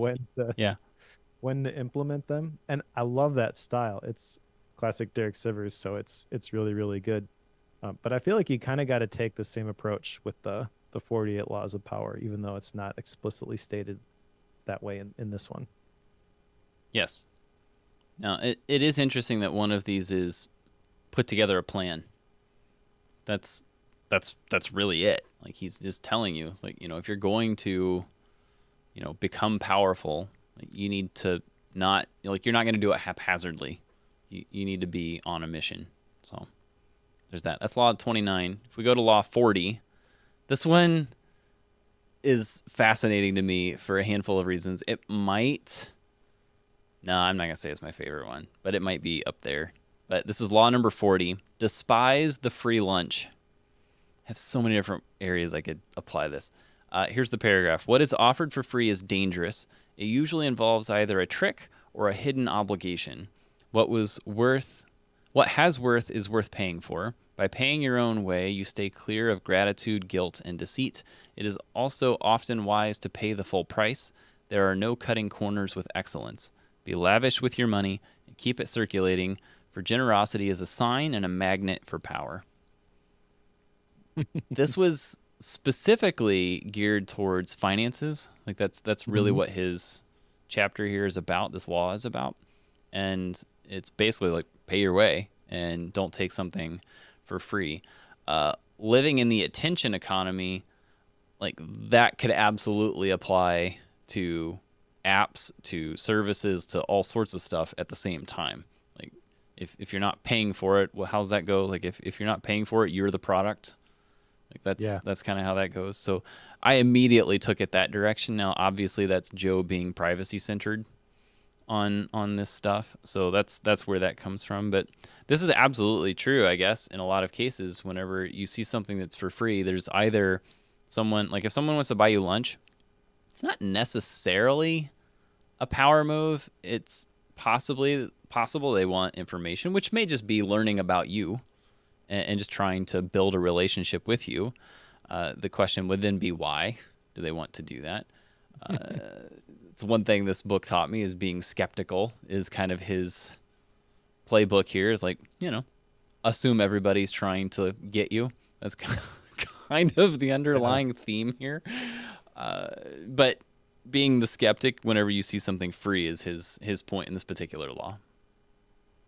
yeah, when to implement them. And I love that style. It's classic Derek Sivers, so it's really really good. But I feel like you kind of got to take the same approach with the 48 Laws of Power, even though it's not explicitly stated that way in this one. yes. Now, it is interesting that one of these is put together a plan. That's that's really it. Like, he's just telling you, it's like, if you're going to, become powerful, like, you need to not, like, you're not going to do it haphazardly. You need to be on a mission. So there's that. That's law 29. If we go to law 40, this one is fascinating to me for a handful of reasons. It might, no, I'm not going to say it's my favorite one, but it might be up there. But this is law number 40. Despise the free lunch. I have so many different areas I could apply this. Here's the paragraph. What is offered for free is dangerous. It usually involves either a trick or a hidden obligation. What has worth is worth paying for. By paying your own way, you stay clear of gratitude, guilt, and deceit. It is also often wise to pay the full price. There are no cutting corners with excellence. Be lavish with your money and keep it circulating, for generosity is a sign and a magnet for power. This was specifically geared towards finances. Like, that's really Mhm. what his chapter here is about, this law is about. And it's basically like, pay your way and don't take something for free. Living in the attention economy, like, that could absolutely apply to apps, to services, to all sorts of stuff at the same time. Like, if you're not paying for it, well, how's that go? Like, if you're not paying for it, you're the product. Like, Yeah. that's kind of how that goes. So I immediately took it that direction. Now, obviously, that's Joe being privacy centered on this stuff. So that's where that comes from. But this is absolutely true, I guess, in a lot of cases. Whenever you see something that's for free, there's either someone, like, if someone wants to buy you lunch, it's not necessarily a power move. It's possible they want information, which may just be learning about you and just trying to build a relationship with you. The question would then be, why do they want to do that? It's one thing this book taught me, is being skeptical is kind of his playbook here, is like, assume everybody's trying to get you. That's kind of the Yeah. underlying theme here. But being the skeptic whenever you see something free is his point in this particular law.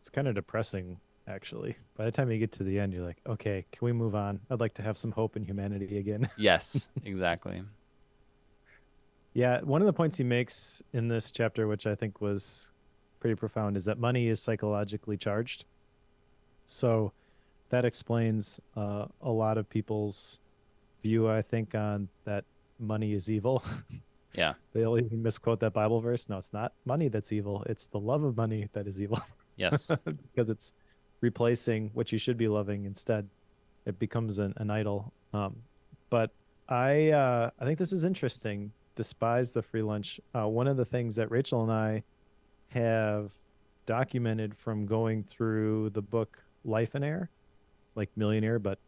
It's kind of depressing, actually. By the time you get to the end, you're like, okay, can we move on? I'd like to have some hope in humanity again. Yes, exactly. Yeah, one of the points he makes in this chapter, which I think was pretty profound, is that money is psychologically charged. So that explains a lot of people's view, I think, on that money is evil. Yeah. They'll even misquote that Bible verse. No, it's not money that's evil. It's the love of money that is evil Yes. because it's replacing what you should be loving instead. It becomes an idol. But I think this is interesting. Despise the free lunch. One of the things that Rachel and I have documented from going through the book Life and Air, like Millionaire, but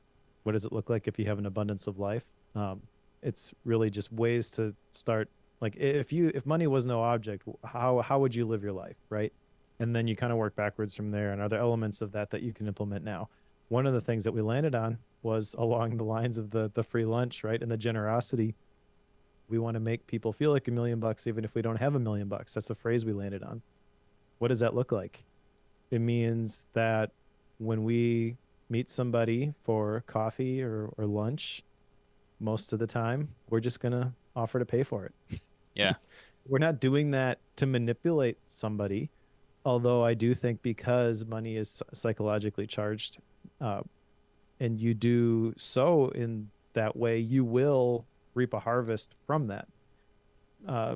what does it look like if you have an abundance of life? It's really just ways to start. Like if money was no object, how would you live your life, right? And then you kind of work backwards from there. And are there elements of that that you can implement now? One of the things that we landed on was along the lines of the free lunch, right? And the generosity. We want to make people feel like $1 million, even if we don't have $1 million. That's the phrase we landed on. What does that look like? It means that when we meet somebody for coffee or lunch, most of the time, we're just going to offer to pay for it. Yeah. We're not doing that to manipulate somebody, although I do think because money is psychologically charged, uh, and you do so in that way, you will reap a harvest from that.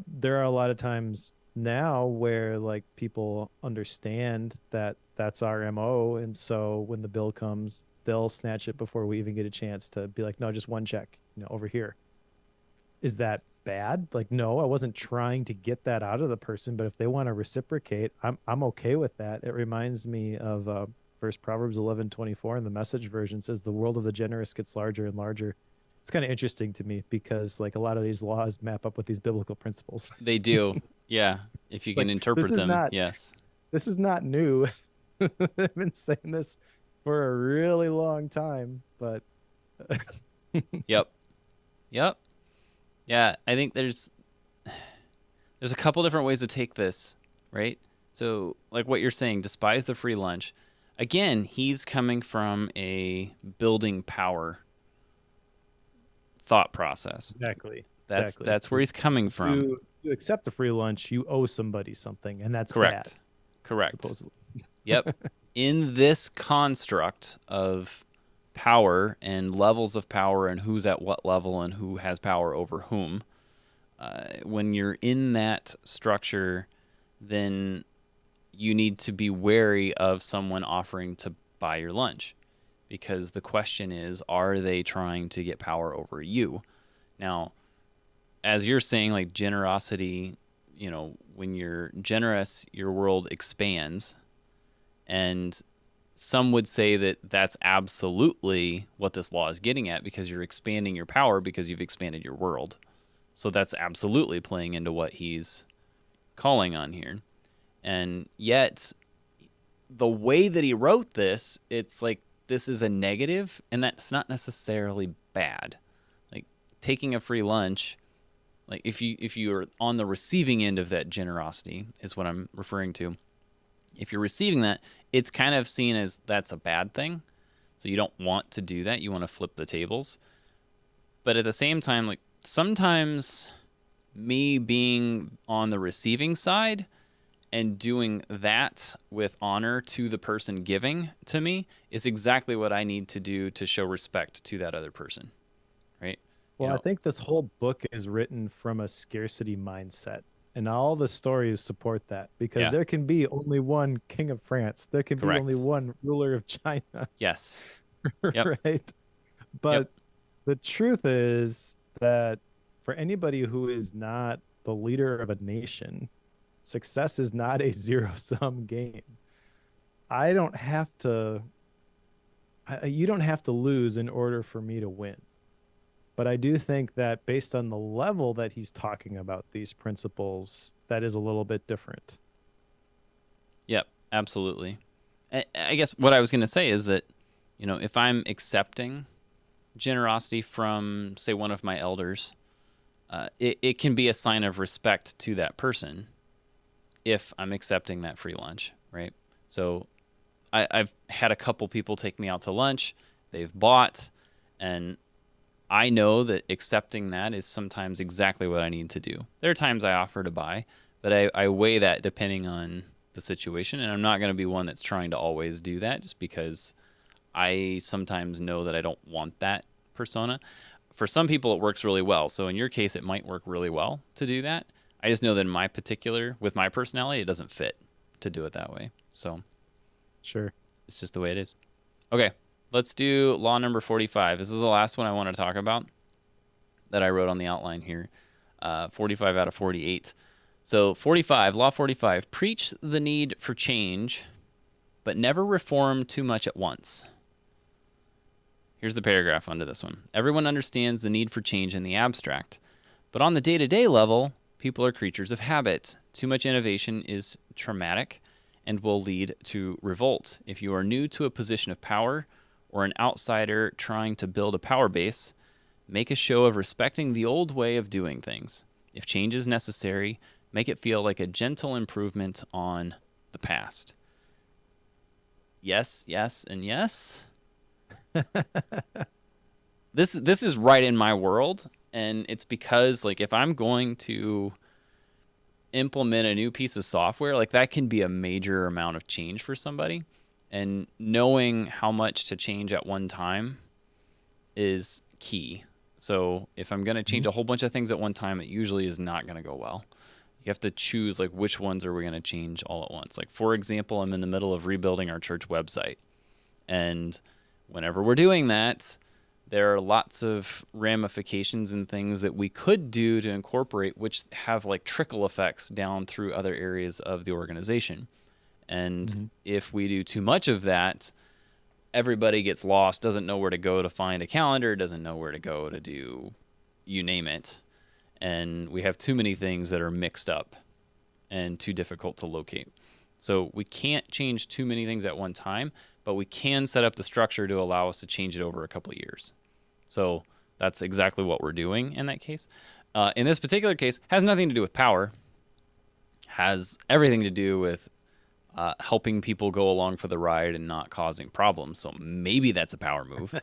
There are a lot of times now where like people understand that that's our MO, and so when the bill comes, they'll snatch it before we even get a chance to be like, no, just one check, over here. Is that bad? Like, no, I wasn't trying to get that out of the person, but if they want to reciprocate, I'm okay with that. It reminds me of verse Proverbs 11:24 in the Message version says, "The world of the generous gets larger and larger." It's kind of interesting to me because like a lot of these laws map up with these biblical principles. They do. Yeah. If you can Like this interpret is them, not yes. this is not new. I've been saying this for a really long time, but Yep. Yep. Yeah, I think there's a couple different ways to take this, right? So, like what you're saying, despise the free lunch. Again, he's coming from a building power thought process. exactly, That's exactly. that's where he's coming from. You accept a free lunch, you owe somebody something, and that's bad, Correct. Correct. supposedly. Yep. In this construct of power and levels of power and who's at what level and who has power over whom, when you're in that structure, then you need to be wary of someone offering to buy your lunch, because the question is, are they trying to get power over you? Now, as you're saying, like generosity, when you're generous, your world expands. And some would say that that's absolutely what this law is getting at, because you're expanding your power because you've expanded your world. So that's absolutely playing into what he's calling on here. And yet, the way that he wrote this, it's like this is a negative, and that's not necessarily bad. Like taking a free lunch, like if you're on the receiving end of that generosity is what I'm referring to. If you're receiving that, it's kind of seen as that's a bad thing. So you don't want to do that. You want to flip the tables. But at the same time, like sometimes me being on the receiving side and doing that with honor to the person giving to me is exactly what I need to do to show respect to that other person, right? Well, I think this whole book is written from a scarcity mindset, and all the stories support that because Yeah, there can be only one king of France, there can be only correct. one ruler of China, Yes. Yep. right? Yep. But the truth is that for anybody who is not the leader of a nation, success is not a zero-sum game. I don't have to, you don't have to lose in order for me to win. But I do think that based on the level that he's talking about these principles, that is a little bit different. Yep. Absolutely. I guess what I was going to say is that, if I'm accepting generosity from, say, one of my elders, it can be a sign of respect to that person if I'm accepting that free lunch, right? So I've had a couple people take me out to lunch. They've bought, and I know that accepting that is sometimes exactly what I need to do. There are times I offer to buy, but I weigh that depending on the situation, and I'm not going to be one that's trying to always do that just because I sometimes know that I don't want that persona. for some people it works really well. So in your case, it might work really well to do that. I just know that in my particular, with my personality, it doesn't fit to do it that way. So Sure. it's just the way it is. Okay, let's do law number 45. This is the last one I want to talk about that I wrote on the outline here. 45 out of 48. So 45, law 45, preach the need for change, but never reform too much at once. Here's the paragraph under this one. Everyone understands the need for change in the abstract, but on the day-to-day level, people are creatures of habit. Too much innovation is traumatic and will lead to revolt. If you are new to a position of power or an outsider trying to build a power base, make a show of respecting the old way of doing things. If change is necessary, make it feel like a gentle improvement on the past. Yes, yes, and yes. This is right in my world, and it's because like if I'm going to implement a new piece of software, like that can be a major amount of change for somebody, and knowing how much to change at one time is key. So if I'm going to change a whole bunch of things at one time, it usually is not going to go well. You have to choose like which ones are we going to change all at once. Like for example, I'm in the middle of rebuilding our church website, and whenever we're doing that, there are lots of ramifications and things that we could do to incorporate, which have like trickle effects down through other areas of the organization. And if we do too much of that, everybody gets lost, doesn't know where to go to find a calendar, doesn't know where to go to do, you name it. And we have too many things that are mixed up and too difficult to locate. So we can't change too many things at one time, but we can set up the structure to allow us to change it over a couple of years. So that's exactly what we're doing in that case. In this particular case, has nothing to do with power, has everything to do with helping people go along for the ride and not causing problems. So maybe that's a power move,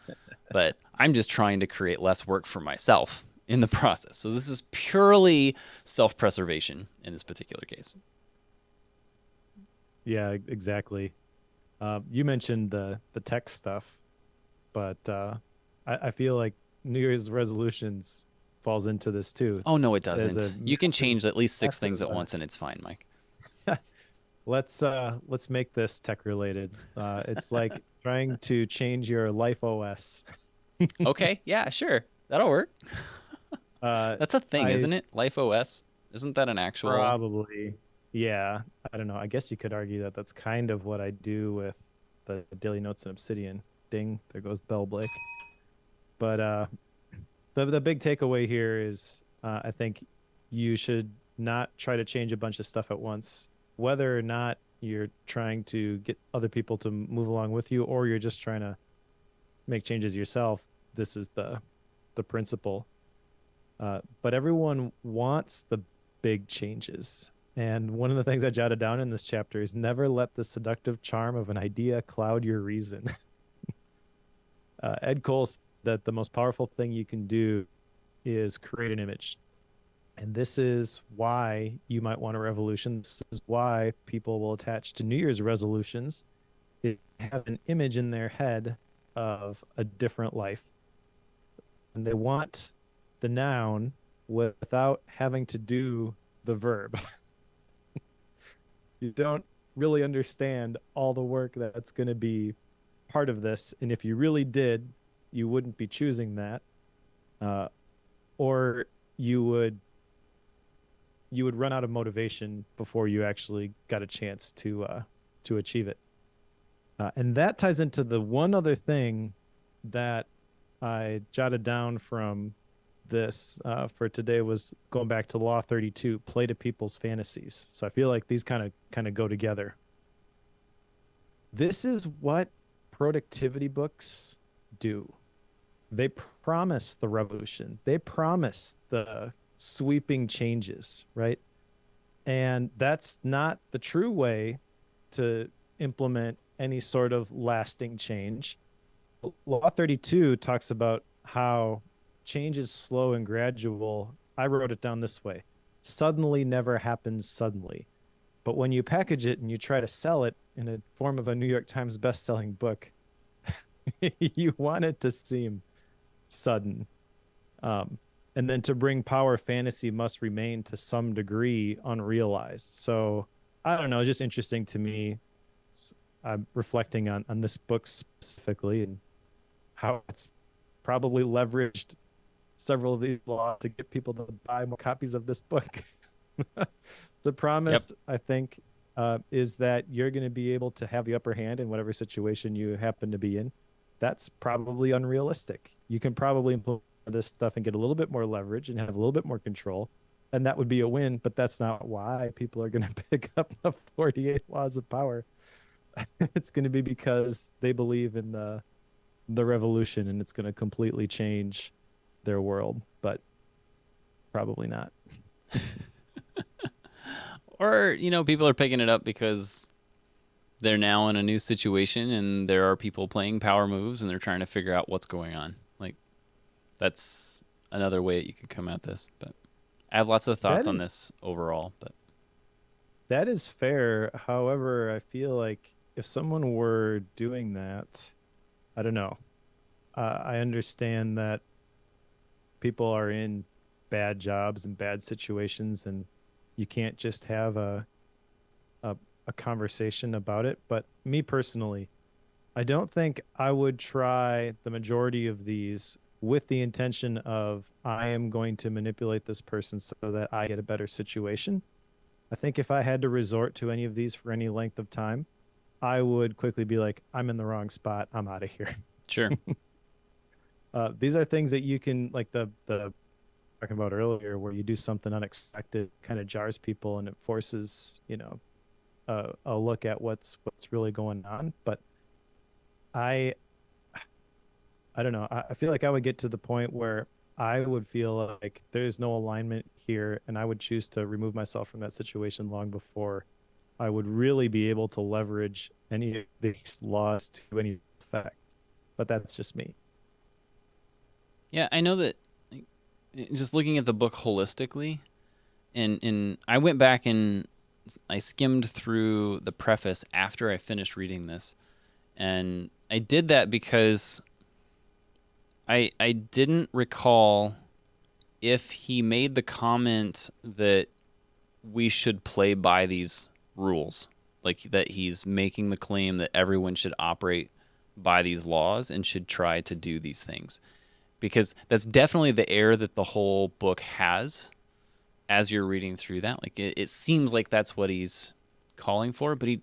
but I'm just trying to create less work for myself in the process. So this is purely self-preservation in this particular case. Yeah, exactly. You mentioned the tech stuff, but I feel like New Year's resolutions falls into this too. Oh, no, it There's doesn't. a You can massive, change at least 6 things massive, at once and it's fine, Mike. let's make this tech related. It's like trying to change your life OS. Okay, yeah, sure. That'll work. That's a thing, I isn't it? Life OS. Isn't that an actual? probably, yeah, I don't know. I guess you could argue that that's kind of what I do with the daily notes in Obsidian. Ding, there goes Bell Blake. But the big takeaway here is I think you should not try to change a bunch of stuff at once, whether or not you're trying to get other people to move along with you, or you're just trying to make changes yourself. This is the principle. But everyone wants the big changes. And one of the things I jotted down in this chapter is never let the seductive charm of an idea cloud your reason. Ed Cole said that the most powerful thing you can do is create an image. And this is why you might want a revolution. This is why people will attach to New Year's resolutions. They have an image in their head of a different life. And they want the noun without having to do the verb. You don't really understand all the work that's going to be part of this. And if you really did, you wouldn't be choosing that. Or you would run out of motivation before you actually got a chance to achieve it. And that ties into the one other thing that I jotted down from this for today was going back to Law 32, play to people's fantasies. So I feel like these kind of go together. This is what productivity books do. They promise the revolution. They promise the sweeping changes, right? And that's not the true way to implement any sort of lasting change. Law 32 talks about how change is slow and gradual. I wrote it down this way. Suddenly never happens suddenly. But when you package it and you try to sell it in a form of a New York Times best-selling book, you want it to seem sudden. Um, and then to bring power, fantasy must remain to some degree unrealized. So I don't know, just interesting to me. I'm reflecting on this book specifically and how it's probably leveraged several of these laws to get people to buy more copies of this book. The Yep. promise, I think, is that you're going to be able to have the upper hand in whatever situation you happen to be in. That's probably unrealistic. You can probably implement this stuff and get a little bit more leverage and have a little bit more control. And that would be a win, but that's not why people are going to pick up the 48 laws of power. It's going to be because they believe in the revolution and it's going to completely change their world, but probably not. Or, people are picking it up because they're now in a new situation and there are people playing power moves and they're trying to figure out what's going on. Like, that's another way that you could come at this. But I have lots of That thoughts on is this overall. But that is fair. However, I feel like if someone were doing that, I don't know. I understand that people are in bad jobs and bad situations, and you can't just have a, a conversation about it. But me personally, I don't think I would try the majority of these with the intention of I am going to manipulate this person so that I get a better situation. I think if I had to resort to any of these for any length of time, I would quickly be like, I'm in the wrong spot. I'm out of here. sure. These are things that you can like the talking about earlier, where you do something unexpected, kind of jars people, and it forces a look at what's really going on. But I I don't know. I feel like I would get to the point where I would feel like there's no alignment here, and I would choose to remove myself from that situation long before I would really be able to leverage any of these laws to any effect. But that's just me. Yeah, I know that like, just looking at the book holistically, and I went back and I skimmed through the preface after I finished reading this. And I did that because I didn't recall if he made the comment that we should play by these rules, like that he's making the claim that everyone should operate by these laws and should try to do these things, because that's definitely the air that the whole book has as you're reading through that. Like it seems like that's what he's calling for, but he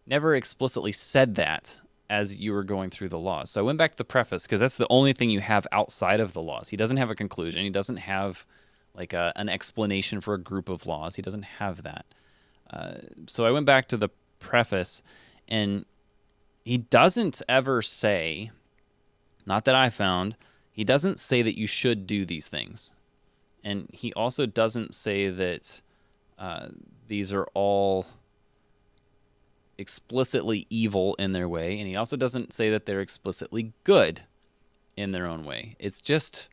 never explicitly said that as you were going through the laws. So I went back to the preface because that's the only thing you have outside of the laws. He doesn't have a conclusion. He doesn't have like an explanation for a group of laws. He doesn't have that. So I went back to the preface, and he doesn't ever say, not that I found, he doesn't say that you should do these things. And he also doesn't say that these are all explicitly evil in their way, and he also doesn't say that they're explicitly good in their own way. It's just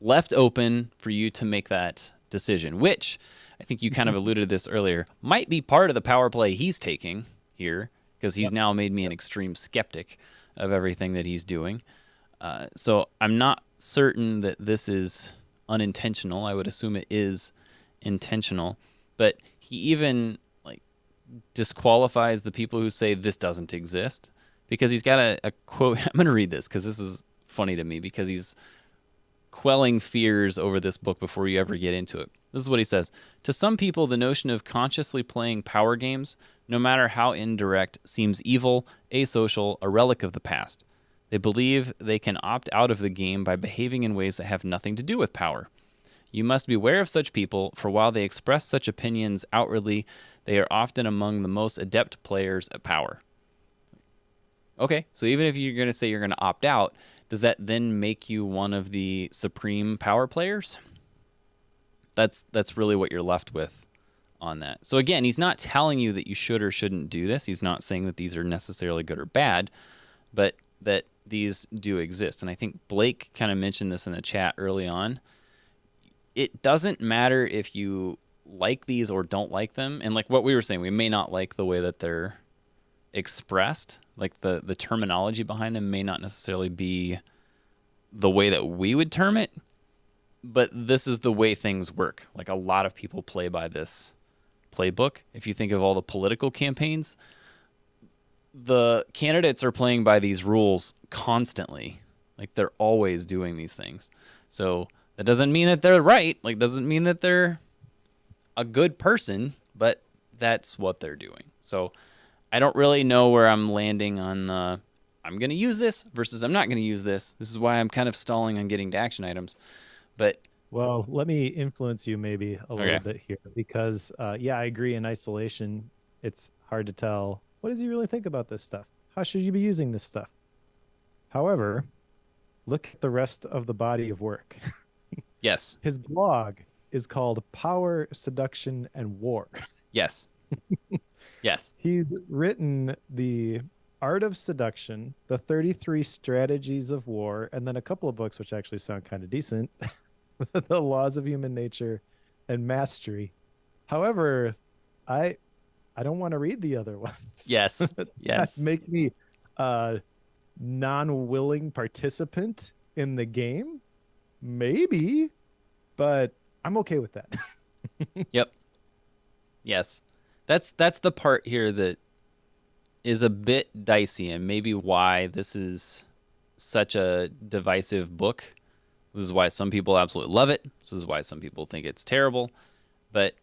left open for you to make that decision, which I think you kind of alluded to this earlier, might be part of the power play he's taking here, because he's Yep. now made me an extreme skeptic of everything that he's doing. So I'm not certain that this is unintentional. I would assume it is intentional, but he even disqualifies the people who say this doesn't exist, because he's got a quote. I'm going to read this because this is funny to me, because he's quelling fears over this book before you ever get into it. This is what he says. To some people, the notion of consciously playing power games, no matter how indirect, seems evil, asocial, a relic of the past. They believe they can opt out of the game by behaving in ways that have nothing to do with power. You must beware of such people, for while they express such opinions outwardly, they are often among the most adept players at power. Okay, so even if you're going to say you're going to opt out, does that then make you one of the supreme power players? That's really what you're left with on that. So again, he's not telling you that you should or shouldn't do this. He's not saying that these are necessarily good or bad, but that these do exist. And I think Blake kind of mentioned this in the chat early on. It doesn't matter if you like these or don't like them. And like what we were saying, we may not like the way that they're expressed. Like the terminology behind them may not necessarily be the way that we would term it, but this is the way things work. Like a lot of people play by this playbook. If you think of all the political campaigns, the candidates are playing by these rules constantly. Like they're always doing these things. So that doesn't mean that they're right. Like doesn't mean that they're a good person, but that's what they're doing. So I don't really know where I'm landing on the I'm going to use this versus I'm not going to use this. This is why I'm kind of stalling on getting to action items. But Well, let me influence you maybe a okay. little bit here because, yeah, I agree. In isolation, it's hard to tell what does he really think about this stuff. How should you be using this stuff? However, look at the rest of the body of work. Yes. His blog is called Power, Seduction, and War. Yes. Yes. He's written the Art of Seduction, the 33 Strategies of War, and then a couple of books which actually sound kind of decent. The Laws of Human Nature and Mastery. However, I I don't want to read the other ones. Yes. Does that Yes. make me a non-willing participant in the game? Maybe, but I'm okay with that. Yep. Yes. That's the part here that is a bit dicey and maybe why this is such a divisive book. This is why some people absolutely love it. This is why some people think it's terrible. But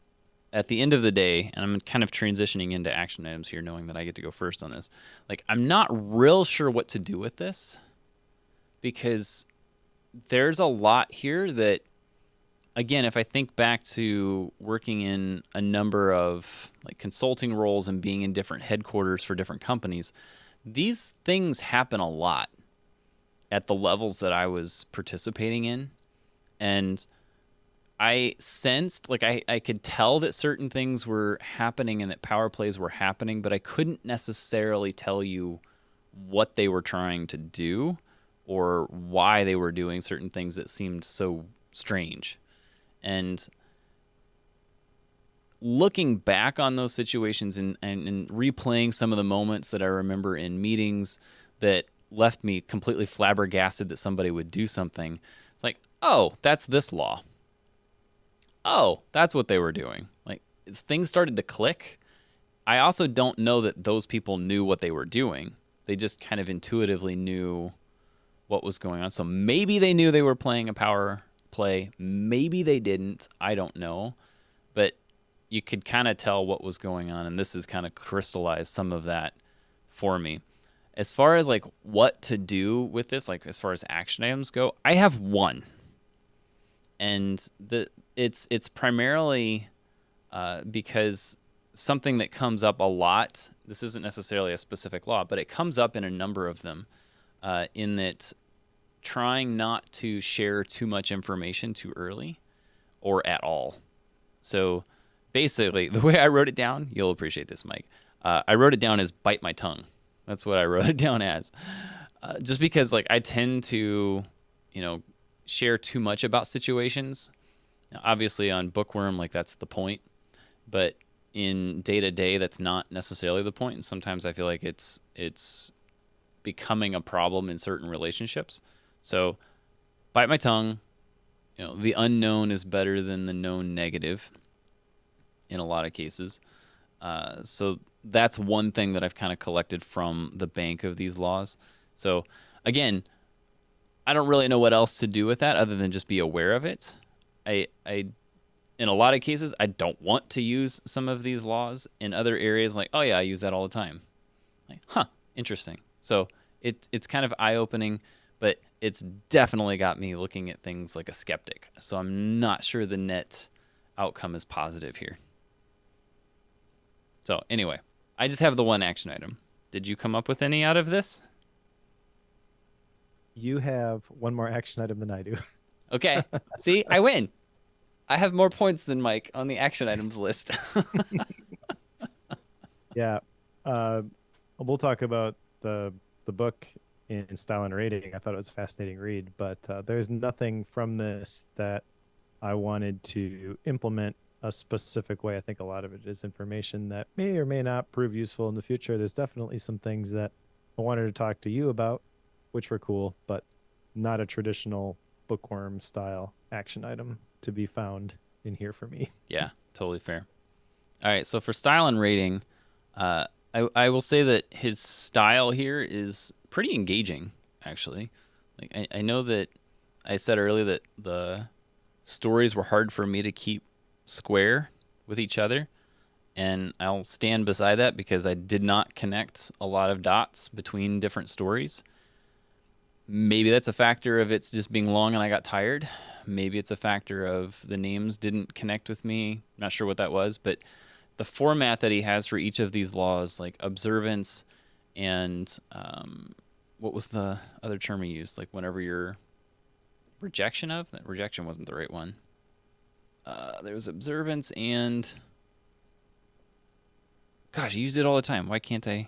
at the end of the day, and I'm kind of transitioning into action items here, knowing that I get to go first on this. Like, I'm not real sure what to do with this because there's a lot here that, again, if I think back to working in a number of like consulting roles and being in different headquarters for different companies, these things happen a lot at the levels that I was participating in. And I sensed, like I could tell that certain things were happening and that power plays were happening, but I couldn't necessarily tell you what they were trying to do or why they were doing certain things that seemed so strange. And looking back on those situations and replaying some of the moments that I remember in meetings that left me completely flabbergasted that somebody would do something, it's like, oh, that's this law. Oh, that's what they were doing. Like, things started to click. I also don't know that those people knew what they were doing. They just kind of intuitively knew what was going on. So maybe they knew they were playing a power play. Maybe they didn't. I don't know. But you could kind of tell what was going on, and this has kind of crystallized some of that for me. As far as like what to do with this, like as far as action items go, I have one. And it's primarily because something that comes up a lot. This isn't necessarily a specific law, but it comes up in a number of them. In that, trying not to share too much information too early, or at all. So, basically, the way I wrote it down, you'll appreciate this, Mike. I wrote it down as "bite my tongue." That's what I wrote it down as. Just because, like, I tend to, share too much about situations. Now, obviously, on Bookworm, like that's the point, but in day to day, that's not necessarily the point. And sometimes I feel like it's becoming a problem in certain relationships. So, bite my tongue. The unknown is better than the known negative in a lot of cases. So that's one thing that I've kind of collected from the bank of these laws. So again, I don't really know what else to do with that other than just be aware of it. I in a lot of cases, I don't want to use some of these laws. In other areas, like, oh yeah, I use that all the time. Like, interesting. So it's kind of eye-opening, but it's definitely got me looking at things like a skeptic. So I'm not sure the net outcome is positive here. So anyway, I just have the one action item. Did you come up with any out of this? You have one more action item than I do. Okay. See, I win. I have more points than Mike on the action items list. Yeah. We'll talk about the book in Style and Rating. I thought it was a fascinating read, but there's nothing from this that I wanted to implement a specific way. I think a lot of it is information that may or may not prove useful in the future. There's definitely some things that I wanted to talk to you about, which were cool, but not a traditional bookworm style action item to be found in here for me. Yeah, totally fair. All right, so for style and rating, I will say that his style here is pretty engaging, actually. Like I know that I said earlier that the stories were hard for me to keep square with each other, and I'll stand beside that because I did not connect a lot of dots between different stories. Maybe that's a factor of it's just being long and I got tired. Maybe it's a factor of the names didn't connect with me. Not sure what that was, but the format that he has for each of these laws, like observance and what was the other term he used? Like whenever you're rejection of that rejection wasn't the right one. There was observance and gosh, he used it all the time. Why can't I?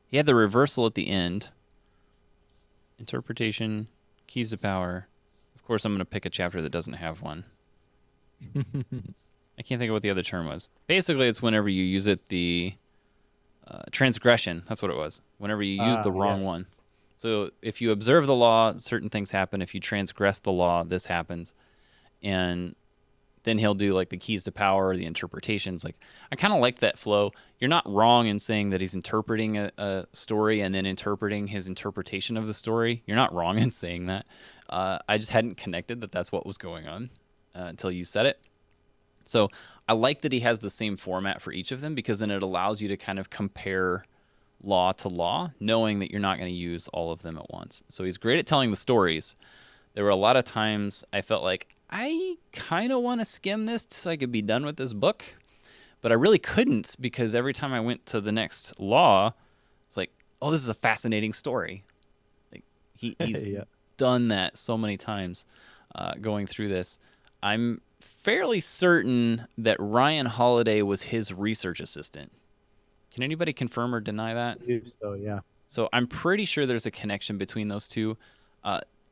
He had the reversal at the end. Interpretation, keys to power. Of course, I'm going to pick a chapter that doesn't have one. I can't think of what the other term was. Basically, it's whenever you use it, the transgression. That's what it was. Whenever you use the wrong one. So if you observe the law, certain things happen. If you transgress the law, this happens. And then he'll do like the keys to power, the interpretations. Like I kind of like that flow. You're not wrong in saying that he's interpreting a story and then interpreting his interpretation of the story. You're not wrong in saying that. I just hadn't connected that that's what was going on until you said it. So I like that he has the same format for each of them because then it allows you to kind of compare law to law, knowing that you're not going to use all of them at once. So he's great at telling the stories. There were a lot of times I felt like I kind of want to skim this so I could be done with this book, but I really couldn't because every time I went to the next law, it's like, oh, this is a fascinating story. Like he's Yeah. done that so many times going through this. I'm fairly certain that Ryan Holiday was his research assistant. Can anybody confirm or deny that? I believe so, yeah. So I'm pretty sure there's a connection between those two,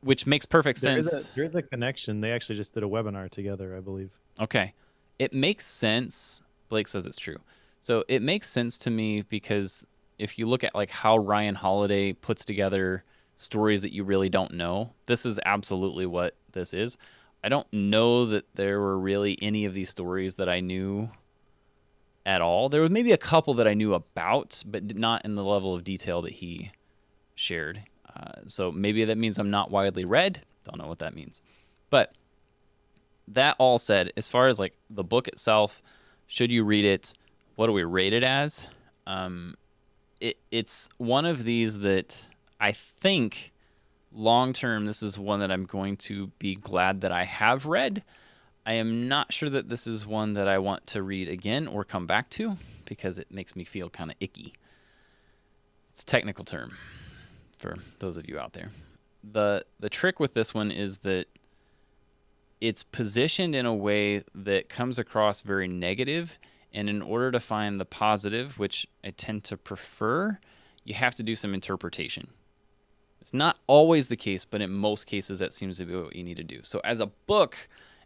which makes perfect sense. There is a connection. They actually just did a webinar together, I believe. Okay. It makes sense. Blake says it's true. So it makes sense to me because if you look at like how Ryan Holiday puts together stories that you really don't know, this is absolutely what this is. I don't know that there were really any of these stories that I knew at all. There was maybe a couple that I knew about, but not in the level of detail that he shared. So maybe that means I'm not widely read. Don't know what that means. But that all said, as far as like the book itself, should you read it? What do we rate it as? It's one of these that I think long term, this is one that I'm going to be glad that I have read. I am not sure that this is one that I want to read again or come back to because it makes me feel kind of icky. It's a technical term for those of you out there. The trick with this one is that it's positioned in a way that comes across very negative, and in order to find the positive, which I tend to prefer, you have to do some interpretation. It's not always the case, but in most cases that seems to be what you need to do. So as a book,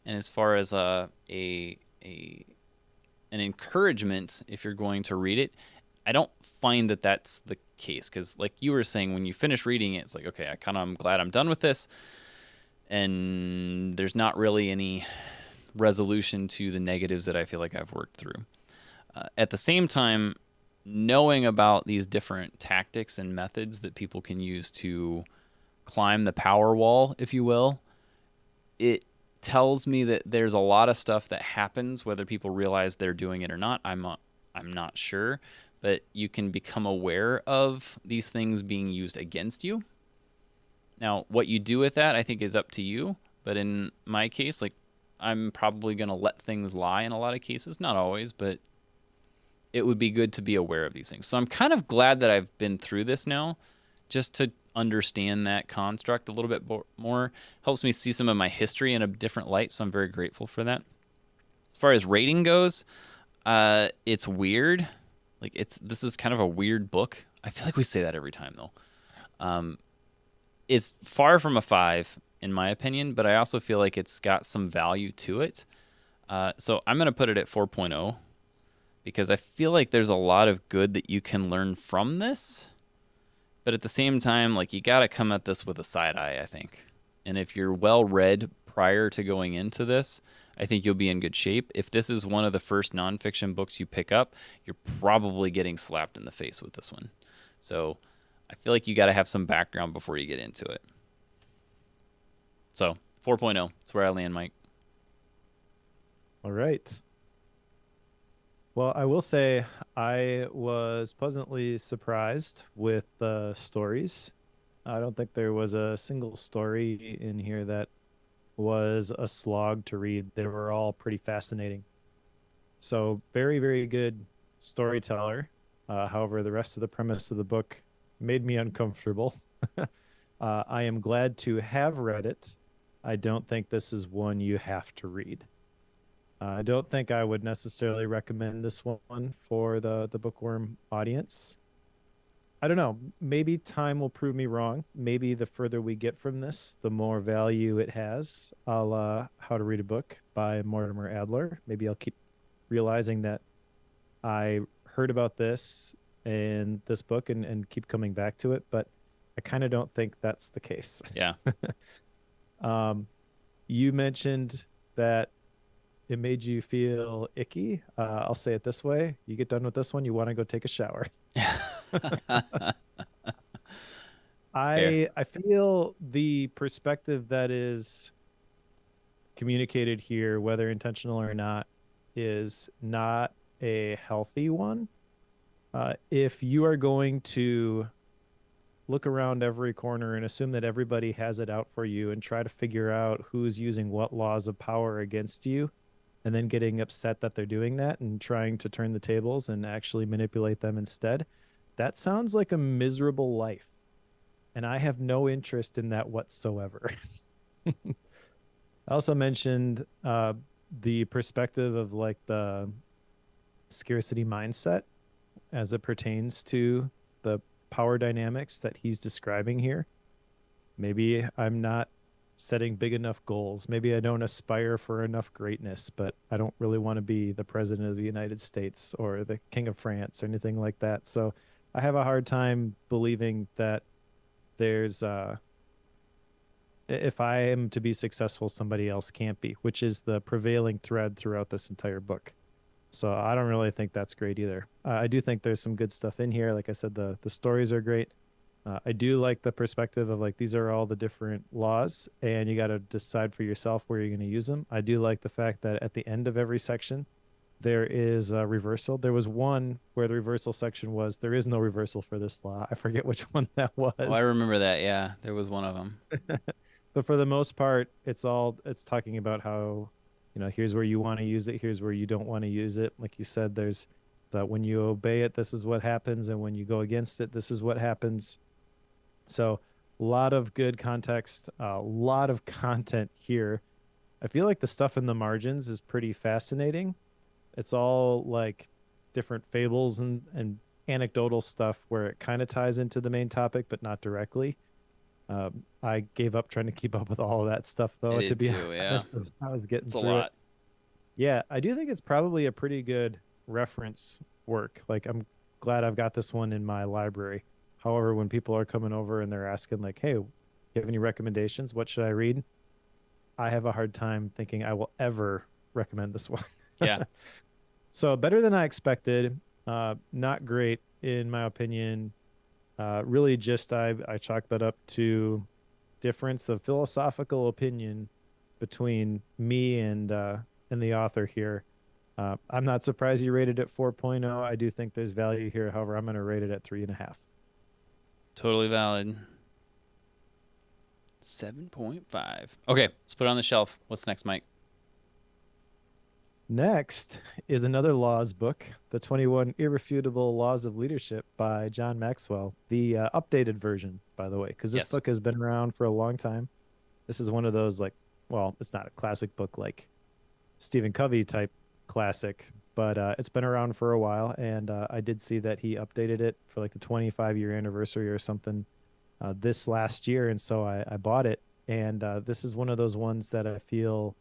and as far as an encouragement, if you're going to read it, I don't find that that's the case because, like you were saying, when you finish reading it, it's like, okay, I'm glad I'm done with this, and there's not really any resolution to the negatives that I feel like I've worked through. At the same time, knowing about these different tactics and methods that people can use to climb the power wall, if you will, it tells me that there's a lot of stuff that happens, whether people realize they're doing it or not. I'm not sure, but you can become aware of these things being used against you. Now, what you do with that, I think, is up to you. But in my case, like, I'm probably going to let things lie in a lot of cases. Not always, but it would be good to be aware of these things. So I'm kind of glad that I've been through this now, just to understand that construct a little bit more. Helps me see some of my history in a different light, so I'm very grateful for that. As far as rating goes, it's weird. Like, this is kind of a weird book. I feel like we say that every time, though. It's far from a 5, in my opinion, but I also feel like it's got some value to it. So I'm going to put it at 4.0 because I feel like there's a lot of good that you can learn from this. But at the same time, like you got to come at this with a side eye, I think. And if you're well read prior to going into this, I think you'll be in good shape. If this is one of the first nonfiction books you pick up, you're probably getting slapped in the face with this one. So I feel like you got to have some background before you get into it. So 4.0, that's where I land, Mike. All right. Well, I will say I was pleasantly surprised with the stories. I don't think there was a single story in here that was a slog to read. They were all pretty fascinating. So, very, very good storyteller. However, the rest of the premise of the book made me uncomfortable. I am glad to have read it. I don't think this is one you have to read. I don't think I would necessarily recommend this one for the bookworm audience. I don't know. Maybe time will prove me wrong. Maybe the further we get from this, the more value it has. A la How to Read a Book by Mortimer Adler. Maybe I'll keep realizing that I heard about this and this book and keep coming back to it, but I kind of don't think that's the case. Yeah. Um, you mentioned that it made you feel icky. I'll say it this way: you get done with this one, you want to go take a shower. Fair. I feel the perspective that is communicated here, whether intentional or not, is not a healthy one. If you are going to look around every corner and assume that everybody has it out for you and try to figure out who's using what laws of power against you, and then getting upset that they're doing that and trying to turn the tables and actually manipulate them instead, that sounds like a miserable life. And I have no interest in that whatsoever. I also mentioned the perspective of like the scarcity mindset as it pertains to the power dynamics that he's describing here. Maybe I'm not setting big enough goals. Maybe I don't aspire for enough greatness, but I don't really want to be the president of the United States or the king of France or anything like that. So I have a hard time believing that there's if I am to be successful, somebody else can't be, which is the prevailing thread throughout this entire book. So I don't really think that's great either. I do think there's some good stuff in here. Like I said, the stories are great. I do like the perspective of like these are all the different laws, and you got to decide for yourself where you're going to use them. I do like the fact that at the end of every section, there is a reversal. There was one where the reversal section was there is no reversal for this law. I forget which one that Oh, I was. remember that. Yeah, there was one of them. But for the most part, it's talking about how, here's where you want to use it, here's where you don't want to use it. Like you said, there's that when you obey it, this is what happens, and when you go against it, this is what happens. So, a lot of good context, a lot of content here. I feel like the stuff in the margins is pretty fascinating. It's all like different fables and anecdotal stuff where it kind of ties into the main topic, but not directly. I gave up trying to keep up with all of that stuff, I though, to did be too. Yeah, honest, as I was getting it's a through it. lot. Yeah, I do think it's probably a pretty good reference work. Like, I'm glad I've got this one in my library. However, when people are coming over and they're asking, like, hey, you have any recommendations? What should I read? I have a hard time thinking I will ever recommend this one. Yeah, So, better than I expected. Not great, in my opinion. Really, just I chalk that up to difference of philosophical opinion between me and the author here. I'm not surprised you rated it 4.0. I do think there's value here. However, I'm going to rate it at 3.5. totally valid. 7.5. Okay, let's put it on the shelf. What's next, Mike? Next is another laws book, The 21 Irrefutable Laws of Leadership by John Maxwell, the updated version, by the way, because this Yes. book has been around for a long time. This is one of those, like, well, it's not a classic book like Stephen Covey type classic, but it's been around for a while. And I did see that he updated it for like the 25-year anniversary or something this last year. And so I bought it. And this is one of those ones that I feel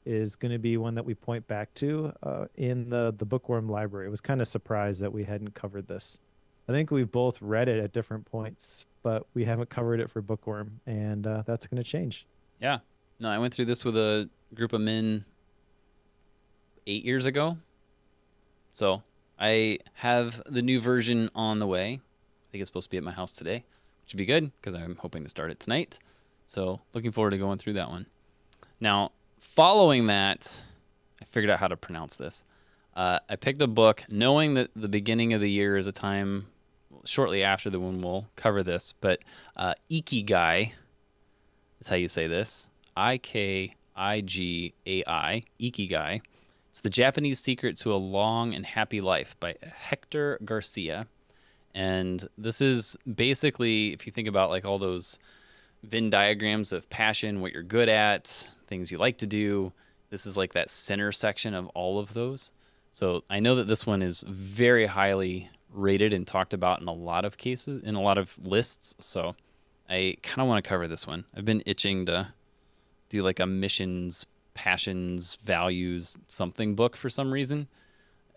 is going to be one that we point back to in the Bookworm library. I was kind of surprised that we hadn't covered this. I think we've both read it at different points, but we haven't covered it for Bookworm, and that's going to change. Yeah. No, I went through this with a group of men 8 years ago. So I have the new version on the way. I think it's supposed to be at my house today, which would be good because I'm hoping to start it tonight. So looking forward to going through that one. Now, following that, I figured out how to pronounce this. I picked a book knowing that the beginning of the year is a time shortly after the one we'll cover this, but Ikigai is how you say this. Ikigai, Ikigai. It's The Japanese Secret to a Long and Happy Life by Hector Garcia. And this is basically, if you think about like all those Venn diagrams of passion, what you're good at, things you like to do, this is like that center section of all of those. So I know that this one is very highly rated and talked about in a lot of cases, in a lot of lists. So I kind of want to cover this one. I've been itching to do like a missions, passions, values, something book for some reason.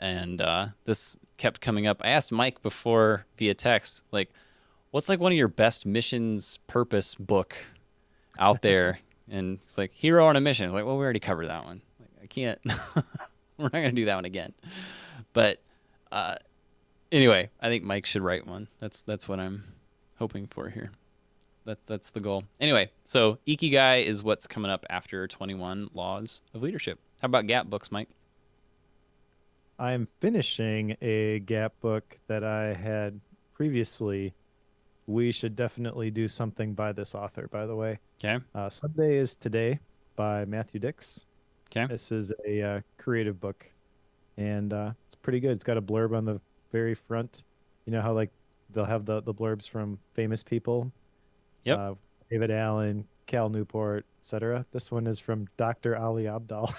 And this kept coming up. I asked Mike before via text, like, what's like one of your best missions purpose book out there? And it's like Hero on a Mission. I'm like, well, we already covered that one. Like, I can't. We're not gonna do that one again. But anyway, I think Mike should write one. That's what I'm hoping for here. That's the goal. Anyway, so Ikigai is what's coming up after 21 Laws of Leadership. How about Gap books, Mike? I'm finishing a Gap book that I had previously. We should definitely do something by this author, by the way. Okay. Someday is Today by Matthew Dix. Okay. This is a creative book, and it's pretty good. It's got a blurb on the very front. You know how like they'll have the blurbs from famous people, Yep. David Allen, Cal Newport, etc. This one is from Dr. Ali Abdal.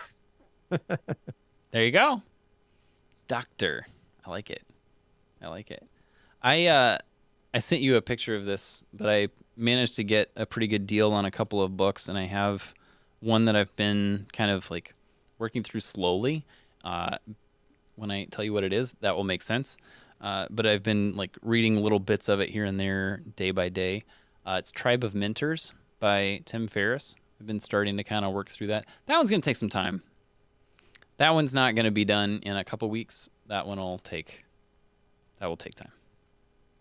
There you go. Doctor. I like it. I like it. I sent you a picture of this, but I managed to get a pretty good deal on a couple of books, and I have one that I've been kind of like working through slowly. When I tell you what it is, that will make sense. But I've been like reading little bits of it here and there day by day. It's Tribe of Mentors by Tim Ferriss. I've been starting to kind of work through that. That one's going to take some time. That one's not going to be done in a couple weeks. That will take time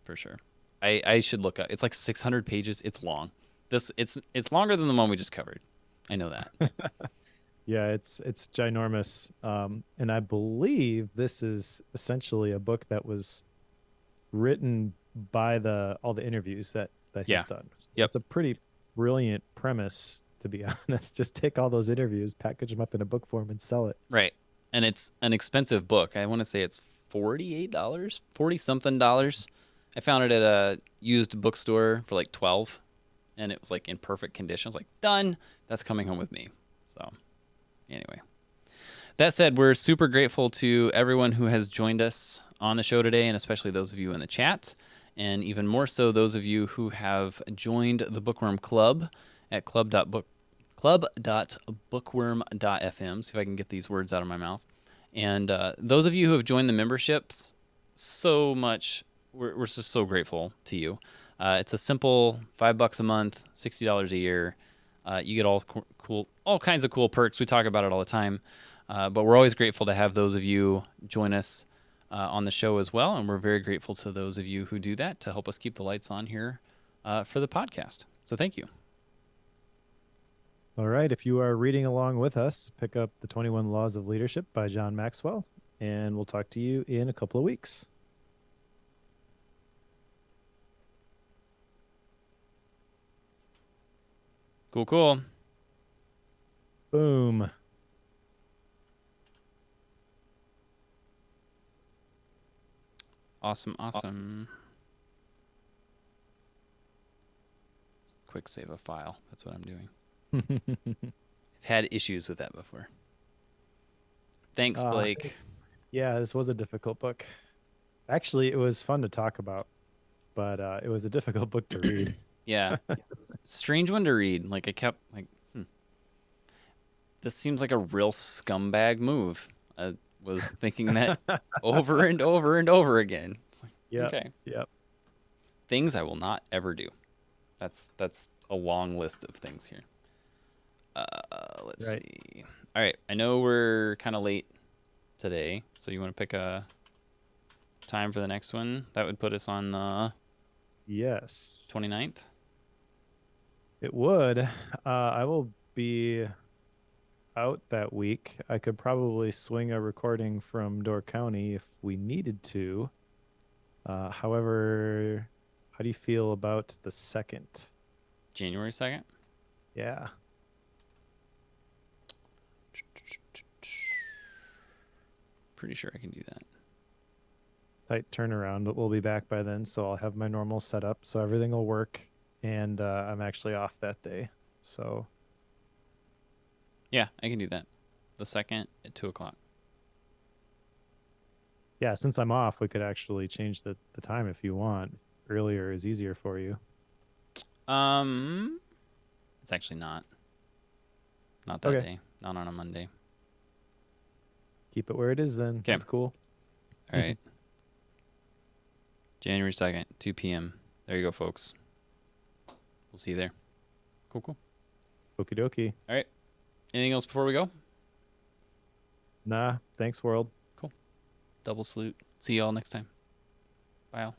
for sure. I should look up. It's like 600 pages. It's long. It's longer than the one we just covered. I know that. Yeah, it's ginormous. And I believe this is essentially a book that was written by all the interviews that he's done. Yep. It's a pretty brilliant premise, to be honest. Just take all those interviews, package them up in a book form, and sell it. Right. And it's an expensive book. I want to say it's $48, 40 something dollars. I found it at a used bookstore for like 12, and it was like in perfect condition. I was like, done. That's coming home with me. So anyway, that said, we're super grateful to everyone who has joined us on the show today, and especially those of you in the chat, and even more so those of you who have joined the Bookworm Club at club.bookworm.fm. See if I can get these words out of my mouth. And those of you who have joined the memberships, so much. We're just so grateful to you. It's a simple $5 a month, $60 a year. You get all kinds of cool perks. We talk about it all the time. But we're always grateful to have those of you join us on the show as well. And we're very grateful to those of you who do that to help us keep the lights on here for the podcast. So thank you. All right. If you are reading along with us, pick up The 21 Laws of Leadership by John Maxwell, and we'll talk to you in a couple of weeks. Cool. Boom. Awesome. Quick save a file. That's what I'm doing. I've had issues with that before. Thanks, Blake. Yeah, this was a difficult book. Actually, it was fun to talk about, but it was a difficult book to read. Yeah. Strange one to read. Like I kept like, this seems like a real scumbag move. I was thinking that over and over and over again. It's like, Yep. Okay. Yep. Things I will not ever do. That's a long list of things here. Let's Right. see. All right, I know we're kind of late today, so you want to pick a time for the next one? That would put us on the Yes. 29th. It would. I will be out that week. I could probably swing a recording from Door County if we needed to. However, how do you feel about the second? January 2nd. Yeah. Pretty sure I can do that. Tight turnaround, but we'll be back by then, so I'll have my normal setup, so everything will work. And I'm actually off that day, so Yeah, I can do that. The 2nd at 2 o'clock. yeah, since I'm off, we could actually change the time if you want. Earlier is easier for you. It's actually not that Okay, day. Not on a Monday. keep it where it is then. Okay. That's cool. All right. January 2nd, 2 p.m. There you go, folks. We'll see you there. Cool, cool. Okie dokie. All right. Anything else before we go? Nah, thanks, world. Cool. Double salute. See you all next time. Bye all.